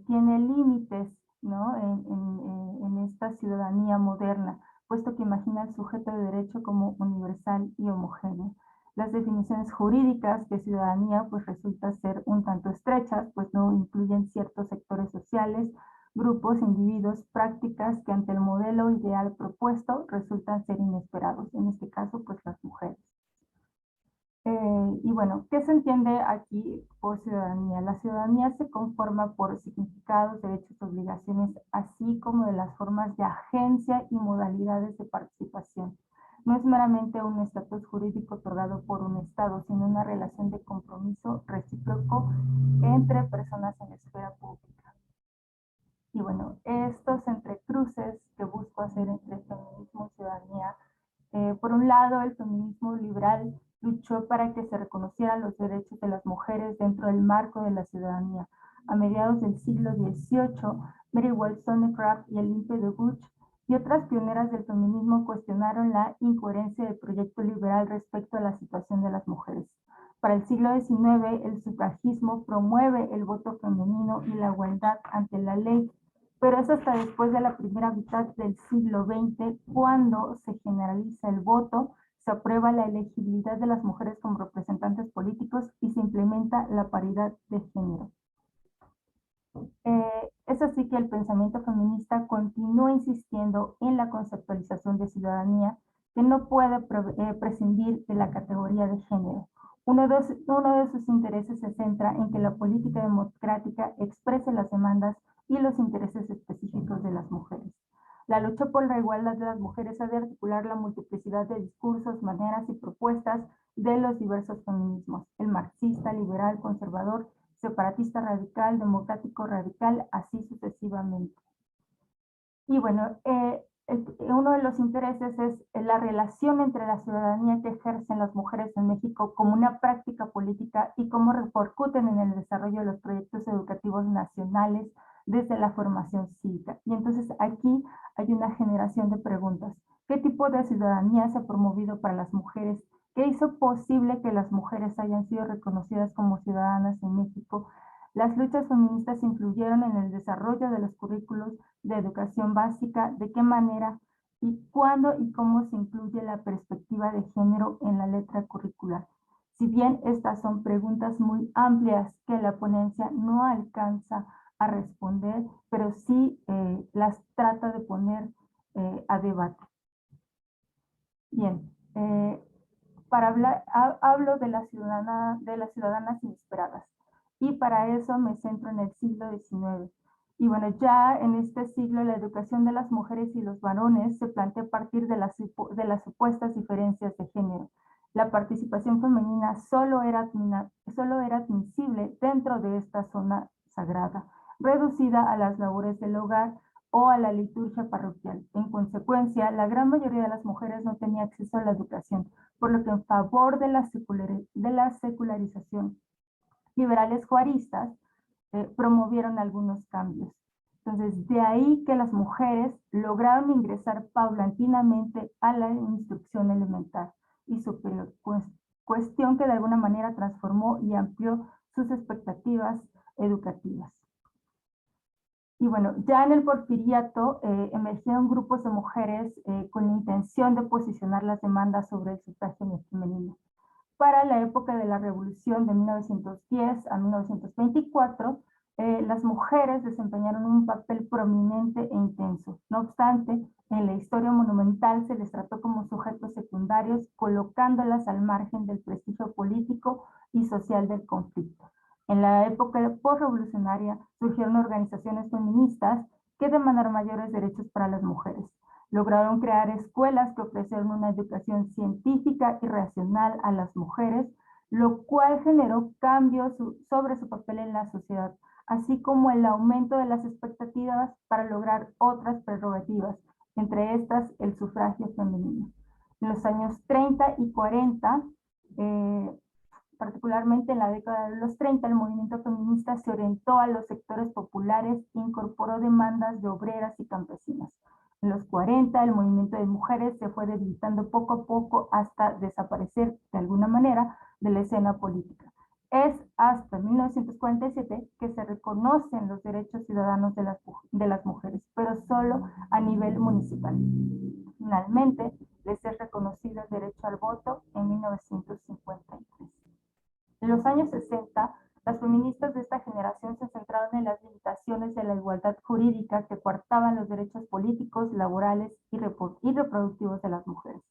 G: tiene límites, ¿no?, en esta ciudadanía moderna, puesto que imagina el sujeto de derecho como universal y homogéneo. Las definiciones jurídicas de ciudadanía pues resultan ser un tanto estrechas, pues no incluyen ciertos sectores sociales, grupos, individuos, prácticas que ante el modelo ideal propuesto resultan ser inesperados, en este caso pues las mujeres. Y bueno, ¿qué se entiende aquí por ciudadanía? La ciudadanía se conforma por significados, derechos, obligaciones, así como de las formas de agencia y modalidades de participación. No es meramente un estatus jurídico otorgado por un Estado, sino una relación de compromiso recíproco entre personas en la esfera pública. Y bueno, estos entrecruces que busco hacer entre feminismo y ciudadanía, por un lado, el feminismo liberal luchó para que se reconocieran los derechos de las mujeres dentro del marco de la ciudadanía. A mediados del siglo XVIII, Mary Wollstonecraft y Olympia de Gouges y otras pioneras del feminismo cuestionaron la incoherencia del proyecto liberal respecto a la situación de las mujeres. Para el siglo XIX, el sufragismo promueve el voto femenino y la igualdad ante la ley, pero es hasta después de la primera mitad del siglo XX cuando se generaliza el voto, se aprueba la elegibilidad de las mujeres como representantes políticos y se implementa la paridad de género. Es así que el pensamiento feminista continúa insistiendo en la conceptualización de ciudadanía que no puede prescindir de la categoría de género. Uno de sus intereses se centra en que la política democrática exprese las demandas y los intereses específicos de las mujeres. La lucha por la igualdad de las mujeres ha de articular la multiplicidad de discursos, maneras y propuestas de los diversos feminismos, el marxista, liberal, conservador, separatista radical, democrático radical, así sucesivamente. Y bueno, uno de los intereses es la relación entre la ciudadanía que ejercen las mujeres en México como una práctica política y cómo repercuten en el desarrollo de los proyectos educativos nacionales desde la formación cívica. Y entonces aquí hay una generación de preguntas. ¿Qué tipo de ciudadanía se ha promovido para las mujeres? ¿Qué hizo posible que las mujeres hayan sido reconocidas como ciudadanas en México? Las luchas feministas influyeron en el desarrollo de los currículos de educación básica, de qué manera y cuándo y cómo se incluye la perspectiva de género en la letra curricular. Si bien estas son preguntas muy amplias que la ponencia no alcanza a responder, pero sí las trata de poner a debate. Bien, para hablar, hablo de las ciudadanas inesperadas y para eso me centro en el siglo XIX. Y bueno, ya en este siglo la educación de las mujeres y los varones se plantea a partir de las supuestas diferencias de género. La participación femenina solo era admisible dentro de esta zona sagrada, reducida a las labores del hogar o a la liturgia parroquial. En consecuencia, la gran mayoría de las mujeres no tenía acceso a la educación, por lo que en favor de la secularización, liberales juaristas promovieron algunos cambios. Entonces, de ahí que las mujeres lograron ingresar paulatinamente a la instrucción elemental y superior, cuestión que de alguna manera transformó y amplió sus expectativas educativas. Y bueno, ya en el porfiriato emergieron grupos de mujeres con la intención de posicionar las demandas sobre el sufragio femenino. Para la época de la Revolución de 1910 a 1924, las mujeres desempeñaron un papel prominente e intenso. No obstante, en la historia monumental se les trató como sujetos secundarios, colocándolas al margen del prestigio político y social del conflicto. En la época postrevolucionaria surgieron organizaciones feministas que demandaron mayores derechos para las mujeres. Lograron crear escuelas que ofrecieron una educación científica y racional a las mujeres, lo cual generó cambios sobre su papel en la sociedad, así como el aumento de las expectativas para lograr otras prerrogativas, entre estas el sufragio femenino. En los años 30 y 40, particularmente en la década de los 30, el movimiento feminista se orientó a los sectores populares e incorporó demandas de obreras y campesinas. En los 40, el movimiento de mujeres se fue debilitando poco a poco hasta desaparecer de alguna manera de la escena política. Es hasta 1947 que se reconocen los derechos ciudadanos de las mujeres, pero solo a nivel municipal. Finalmente, les es reconocido el derecho al voto en 1953. En los años 60, las feministas de esta generación se centraron en las limitaciones de la igualdad jurídica que coartaban los derechos políticos, laborales y reproductivos de las mujeres.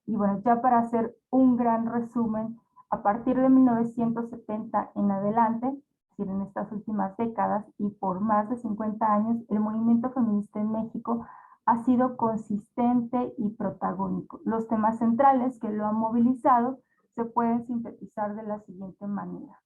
G: Y bueno, ya para hacer un gran resumen, a partir de 1970 en adelante, es decir, en estas últimas décadas y por más de 50 años, el movimiento feminista en México ha sido consistente y protagónico. Los temas centrales que lo han movilizado se pueden sintetizar de la siguiente manera: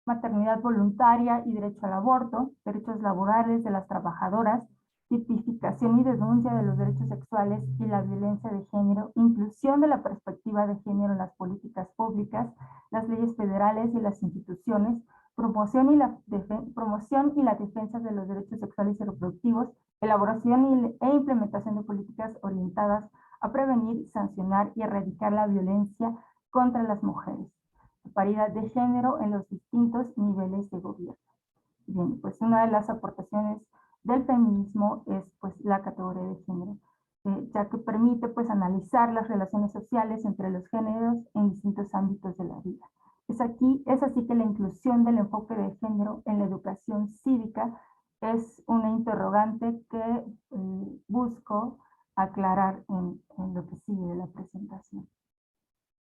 G: maternidad voluntaria y derecho al aborto, derechos laborales de las trabajadoras, tipificación y denuncia de los derechos sexuales y la violencia de género, inclusión de la perspectiva de género en las políticas públicas, las leyes federales y las instituciones, promoción y la defensa de los derechos sexuales y reproductivos, elaboración e implementación de políticas orientadas a prevenir, sancionar y erradicar la violencia contra las mujeres, paridad de género en los distintos niveles de gobierno. Bien, pues una de las aportaciones del feminismo es pues la categoría de género, ya que permite pues analizar las relaciones sociales entre los géneros en distintos ámbitos de la vida. Es así que la inclusión del enfoque de género en la educación cívica es una interrogante que busco aclarar en lo que sigue de la presentación.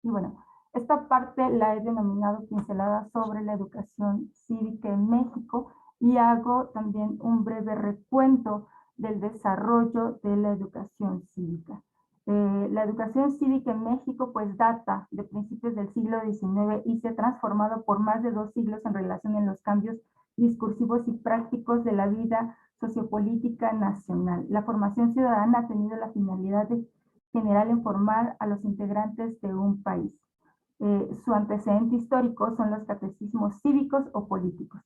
G: Y bueno, esta parte la he denominado pincelada sobre la educación cívica en México y hago también un breve recuento del desarrollo de la educación cívica. La educación cívica en México pues data de principios del siglo XIX y se ha transformado por más de 2 siglos en relación a los cambios discursivos y prácticos de la vida sociopolítica nacional. La formación ciudadana ha tenido la finalidad de general en formar a los integrantes de un país. Su antecedente histórico son los catecismos cívicos o políticos.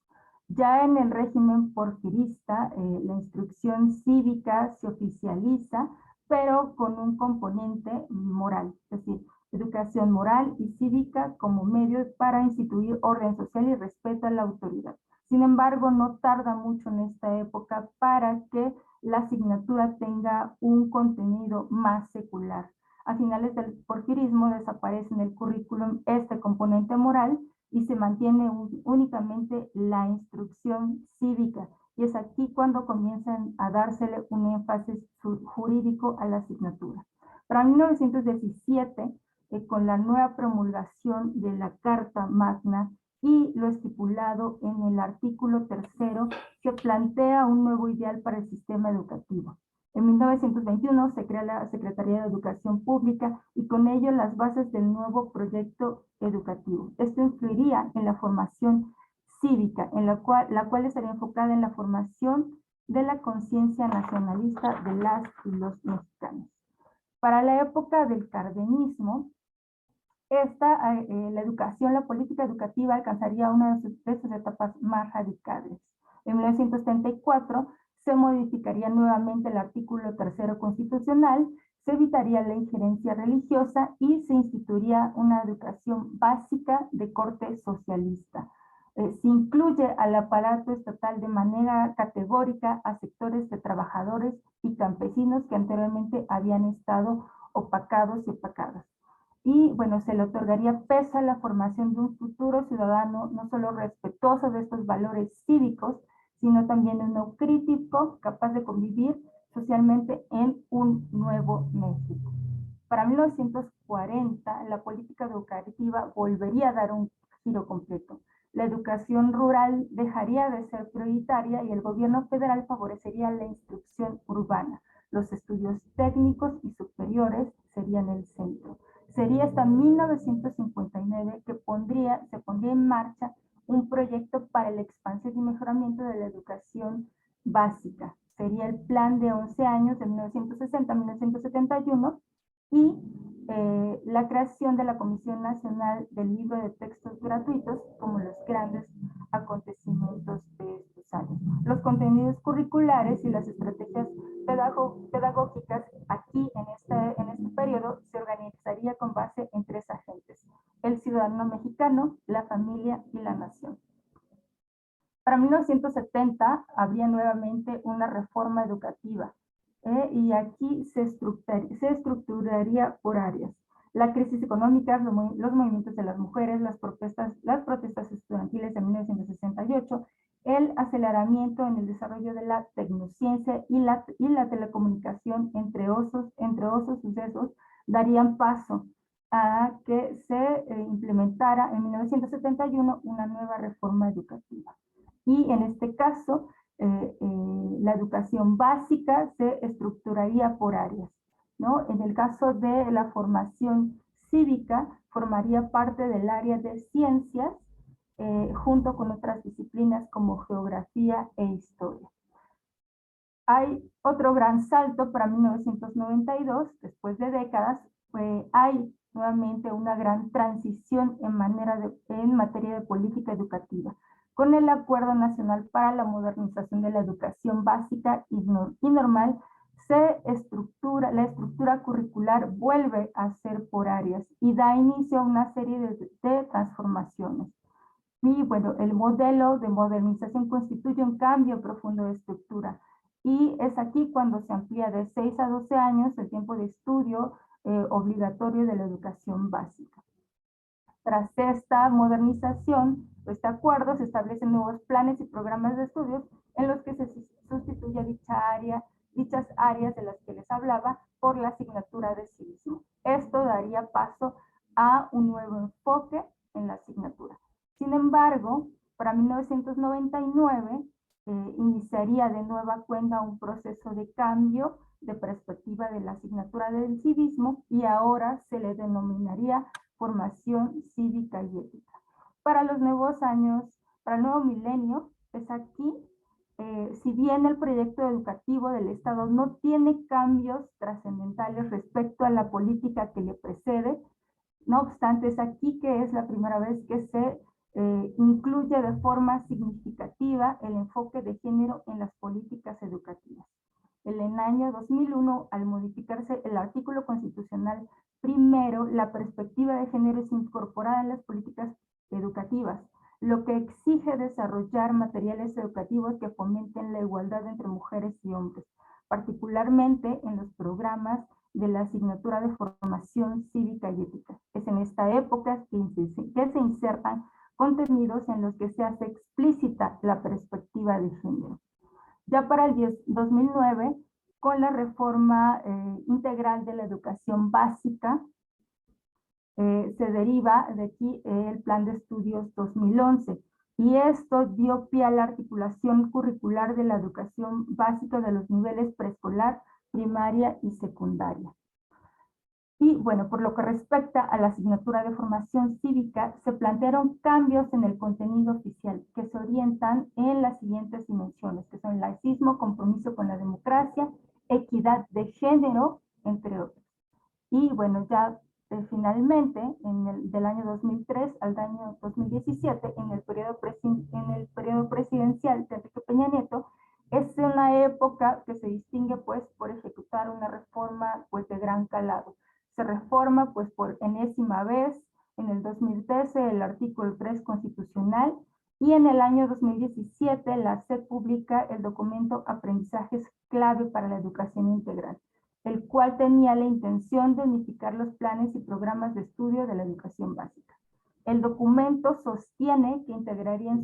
G: Ya en el régimen porfirista, la instrucción cívica se oficializa, pero con un componente moral, es decir, educación moral y cívica como medio para instituir orden social y respeto a la autoridad. Sin embargo, no tarda mucho en esta época para que la asignatura tenga un contenido más secular. A finales del porfirismo desaparece en el currículum este componente moral y se mantiene únicamente la instrucción cívica. Y es aquí cuando comienzan a dársele un énfasis jurídico a la asignatura. Para 1917, con la nueva promulgación de la Carta Magna y lo estipulado en el artículo 3, se plantea un nuevo ideal para el sistema educativo. En 1921 se crea la Secretaría de Educación Pública y con ello las bases del nuevo proyecto educativo. Esto influiría en la formación cívica, en la cual estaría enfocada en la formación de la conciencia nacionalista de las y los mexicanos. Para la época del cardenismo, la educación, la política educativa alcanzaría una de sus etapas más radicales. En 1934 se modificaría nuevamente el artículo 3 constitucional, se evitaría la injerencia religiosa y se instituiría una educación básica de corte socialista. Se incluye al aparato estatal de manera categórica a sectores de trabajadores y campesinos que anteriormente habían estado opacados y opacadas. Y bueno, se le otorgaría peso a la formación de un futuro ciudadano no solo respetuoso de estos valores cívicos, sino también uno crítico, capaz de convivir socialmente en un nuevo México. Para 1940, la política educativa volvería a dar un giro completo. La educación rural dejaría de ser prioritaria y el gobierno federal favorecería la instrucción urbana. Los estudios técnicos y superiores serían el centro. Sería hasta 1959 que se pondría en marcha un proyecto para la expansión y mejoramiento de la educación básica. Sería el plan de 11 años de 1960 a 1971 y la creación de la Comisión Nacional del Libro de Textos Gratuitos como los grandes acontecimientos de estos años. Los contenidos curriculares y las estrategias pedagógicas aquí en este periodo se organizaría con base en 3 agentes: el ciudadano mexicano, la familia y la nación. Para 1970 habría nuevamente una reforma educativa y aquí se estructuraría por áreas. La crisis económica, los movimientos de las mujeres, las protestas estudiantiles de 1968, el aceleramiento en el desarrollo de la tecnociencia y la telecomunicación, entre otros sucesos, darían paso a que se implementara en 1971 una nueva reforma educativa. Y en este caso, la educación básica se estructuraría por áreas, ¿no? En el caso de la formación cívica, formaría parte del área de ciencias, junto con otras disciplinas como geografía e historia. Hay otro gran salto para 1992, después de décadas, hay nuevamente una gran transición en materia de política educativa, con el Acuerdo Nacional para la Modernización de la Educación Básica y Normal. La estructura curricular vuelve a ser por áreas y da inicio a una serie de transformaciones. Y bueno, el modelo de modernización constituye un cambio profundo de estructura. Y es aquí cuando se amplía de 6 a 12 años el tiempo de estudio obligatorio de la educación básica. Tras esta modernización, este acuerdo, se establecen nuevos planes y programas de estudios en los que se sustituye dichas áreas de las que les hablaba por la asignatura de civismo. Esto daría paso a un nuevo enfoque en la asignatura. Sin embargo, para 1999 iniciaría de nueva cuenta un proceso de cambio de perspectiva de la asignatura del civismo y ahora se le denominaría formación cívica y ética. Para los nuevos años, para el nuevo milenio, es aquí, si bien el proyecto educativo del Estado no tiene cambios trascendentales respecto a la política que le precede, no obstante, es aquí que es la primera vez que se incluye de forma significativa el enfoque de género en las políticas educativas. En el año 2001, al modificarse el artículo constitucional primero, la perspectiva de género es incorporada en las políticas educativas, lo que exige desarrollar materiales educativos que fomenten la igualdad entre mujeres y hombres, particularmente en los programas de la asignatura de formación cívica y ética. Es en esta época que se insertan contenidos en los que se hace explícita la perspectiva de género. Ya para el 2009, con la reforma integral de la educación básica, se deriva de aquí el Plan de Estudios 2011, y esto dio pie a la articulación curricular de la educación básica de los niveles preescolar, primaria y secundaria. Y bueno, por lo que respecta a la asignatura de formación cívica, se plantearon cambios en el contenido oficial que se orientan en las siguientes dimensiones, que son laicismo, compromiso con la democracia, equidad de género, entre otros. Y bueno, ya finalmente, del año 2003 al año 2017, en el periodo presidencial de Enrique Peña Nieto, es una época que se distingue pues por ejecutar una reforma pues de gran calado. Se reforma pues por enésima vez en el 2013 el artículo 3 constitucional, y en el año 2017 la SED publica el documento Aprendizajes clave para la educación integral, el cual tenía la intención de unificar los planes y programas de estudio de la educación básica. El documento sostiene que integraría en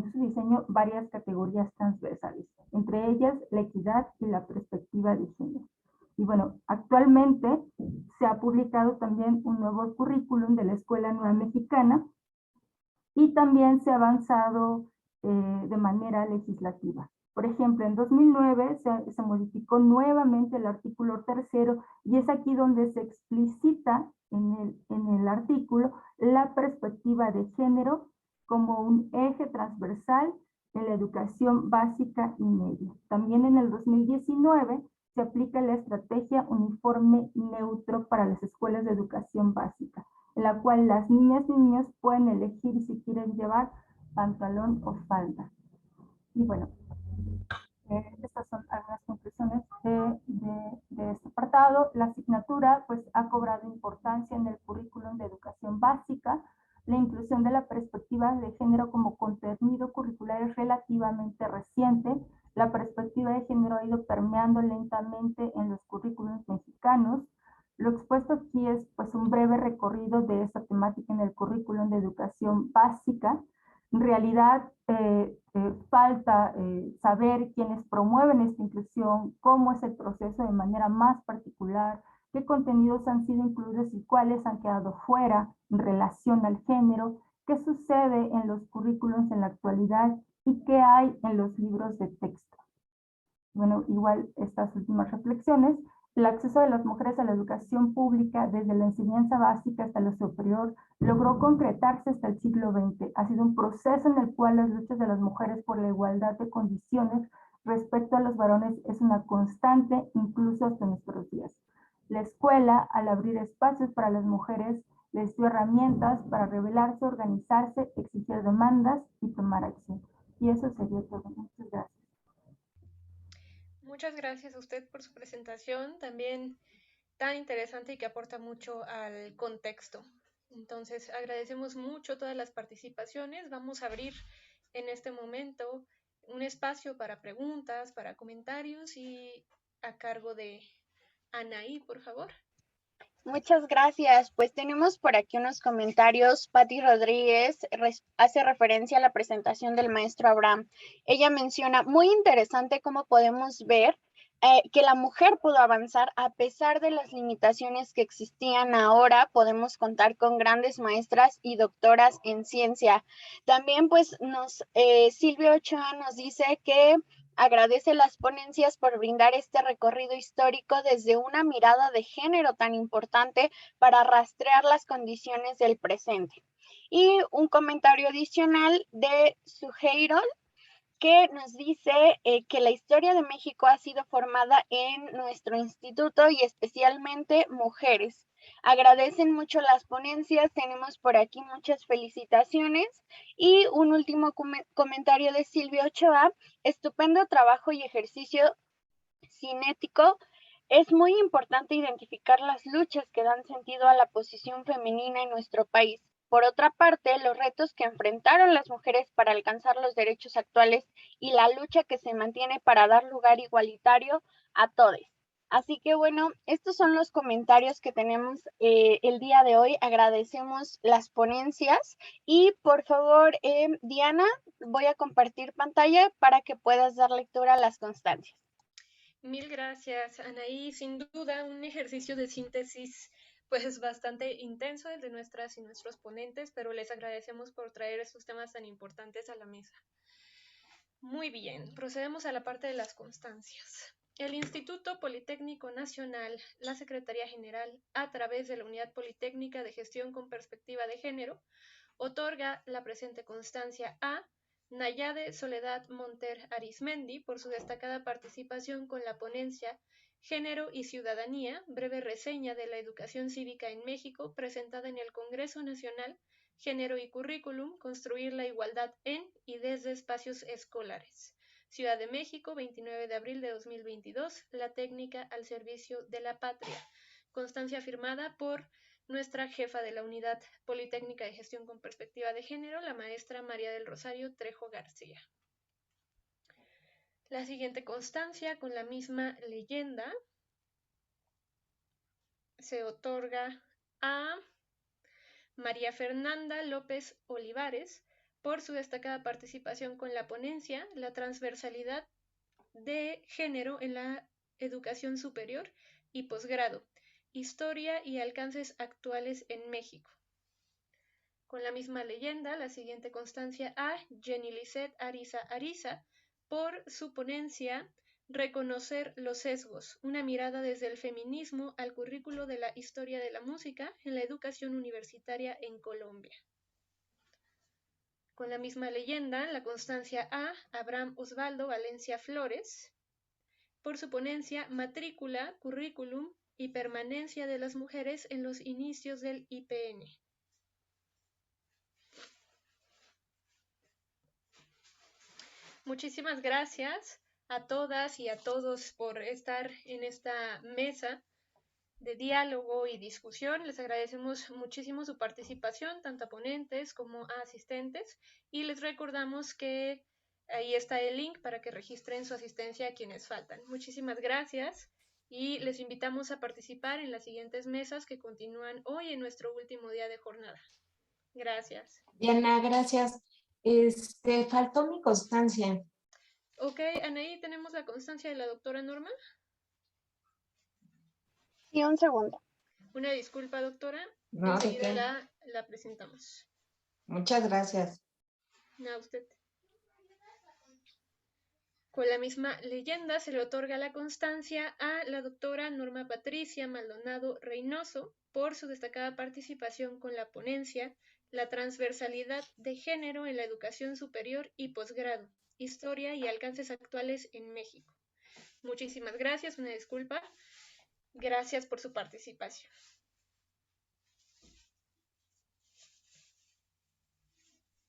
G: su diseño varias categorías transversales, entre ellas la equidad y la perspectiva de género. Y bueno, actualmente se ha publicado también un nuevo currículum de la Escuela Nueva Mexicana, y también se ha avanzado de manera legislativa. Por ejemplo, en 2009 se modificó nuevamente el artículo 3, y es aquí donde se explicita en el artículo la perspectiva de género como un eje transversal en la educación básica y media. También en el 2019 se aplica la estrategia uniforme neutro para las escuelas de educación básica, en la cual las niñas y niños pueden elegir si quieren llevar pantalón o falda. Y bueno, estas son algunas conclusiones de este apartado. La asignatura pues ha cobrado importancia en el currículum de educación básica. La inclusión de la perspectiva de género como contenido curricular es relativamente reciente. La perspectiva de género ha ido permeando lentamente en los currículums mexicanos. Lo expuesto aquí es pues un breve recorrido de esta temática en el currículum de educación básica. En realidad falta saber quiénes promueven esta inclusión, cómo es el proceso de manera más particular, qué contenidos han sido incluidos y cuáles han quedado fuera en relación al género, qué sucede en los currículums en la actualidad y qué hay en los libros de texto. Bueno, igual estas últimas reflexiones. El acceso de las mujeres a la educación pública desde la enseñanza básica hasta lo superior logró concretarse hasta el siglo XX. Ha sido un proceso en el cual las luchas de las mujeres por la igualdad de condiciones respecto a los varones es una constante, incluso hasta nuestros días. La escuela, al abrir espacios para las mujeres, les dio herramientas para rebelarse, organizarse, exigir demandas y tomar acción. Y eso sería todo. Muchas gracias.
A: Muchas gracias a usted por su presentación, también tan interesante y que aporta mucho al contexto. Entonces, agradecemos mucho todas las participaciones. Vamos a abrir en este momento un espacio para preguntas, para comentarios, y a cargo de Anaí, por favor.
H: Muchas gracias. Pues tenemos por aquí unos comentarios. Patti Rodríguez hace referencia a la presentación del maestro Abraham. Ella menciona, muy interesante cómo podemos ver que la mujer pudo avanzar a pesar de las limitaciones que existían. Ahora podemos contar con grandes maestras y doctoras en ciencia. También pues Silvia Ochoa nos dice que Agradece las ponencias por brindar este recorrido histórico desde una mirada de género tan importante para rastrear las condiciones del presente. Y un comentario adicional de Suheirol, que nos dice que la historia de México ha sido formada en nuestro instituto y especialmente mujeres. Agradecen mucho las ponencias, tenemos por aquí muchas felicitaciones. Y un último comentario de Silvia Ochoa: estupendo trabajo y ejercicio cinético. Es muy importante identificar las luchas que dan sentido a la posición femenina en nuestro país. Por otra parte, los retos que enfrentaron las mujeres para alcanzar los derechos actuales y la lucha que se mantiene para dar lugar igualitario a todos. Así que bueno, estos son los comentarios que tenemos el día de hoy. Agradecemos las ponencias y por favor, Diana, voy a compartir pantalla para que puedas dar lectura a las constancias.
A: Mil gracias, Anaí. Sin duda, un ejercicio de síntesis pues bastante intenso el de nuestras y nuestros ponentes, pero les agradecemos por traer estos temas tan importantes a la mesa. Muy bien, procedemos a la parte de las constancias. El Instituto Politécnico Nacional, la Secretaría General, a través de la Unidad Politécnica de Gestión con Perspectiva de Género, otorga la presente constancia a Nayade Soledad Monter Arismendi por su destacada participación con la ponencia Género y Ciudadanía, breve reseña de la educación cívica en México, presentada en el Congreso Nacional, Género y Currículum, construir la igualdad en y desde espacios escolares. Ciudad de México, 29 de abril de 2022, la técnica al servicio de la patria. Constancia firmada por nuestra jefa de la Unidad Politécnica de Gestión con Perspectiva de Género, la maestra María del Rosario Trejo García. La siguiente constancia, con la misma leyenda, se otorga a María Fernanda López Olivares por su destacada participación con la ponencia La transversalidad de género en la educación superior y posgrado, historia y alcances actuales en México. Con la misma leyenda, la siguiente constancia a Jenny Lisette Ariza Ariza por su ponencia Reconocer los sesgos, una mirada desde el feminismo al currículo de la historia de la música en la educación universitaria en Colombia. Con la misma leyenda, la constancia a Abraham Osvaldo Valencia Flores por su ponencia Matrícula, Currículum y Permanencia de las Mujeres en los inicios del IPN. Muchísimas gracias a todas y a todos por estar en esta mesa de diálogo y discusión. Les agradecemos muchísimo su participación, tanto a ponentes como a asistentes, y les recordamos que ahí está el link para que registren su asistencia a quienes faltan. Muchísimas gracias y les invitamos a participar en las siguientes mesas que continúan hoy en nuestro último día de jornada. Gracias.
D: Diana, gracias. Faltó mi constancia.
A: Ok, Anaí, ¿tenemos la constancia de la doctora Norma?
H: Sí, un segundo.
A: Una disculpa, doctora.
D: No, ¿de
A: enseguida
D: qué?
A: la presentamos.
D: Muchas gracias.
A: No, usted. Con la misma leyenda se le otorga la constancia a la doctora Norma Patricia Maldonado Reynoso por su destacada participación con la ponencia La transversalidad de género en la educación superior y posgrado, historia y alcances actuales en México. Muchísimas gracias, una disculpa. Gracias por su participación.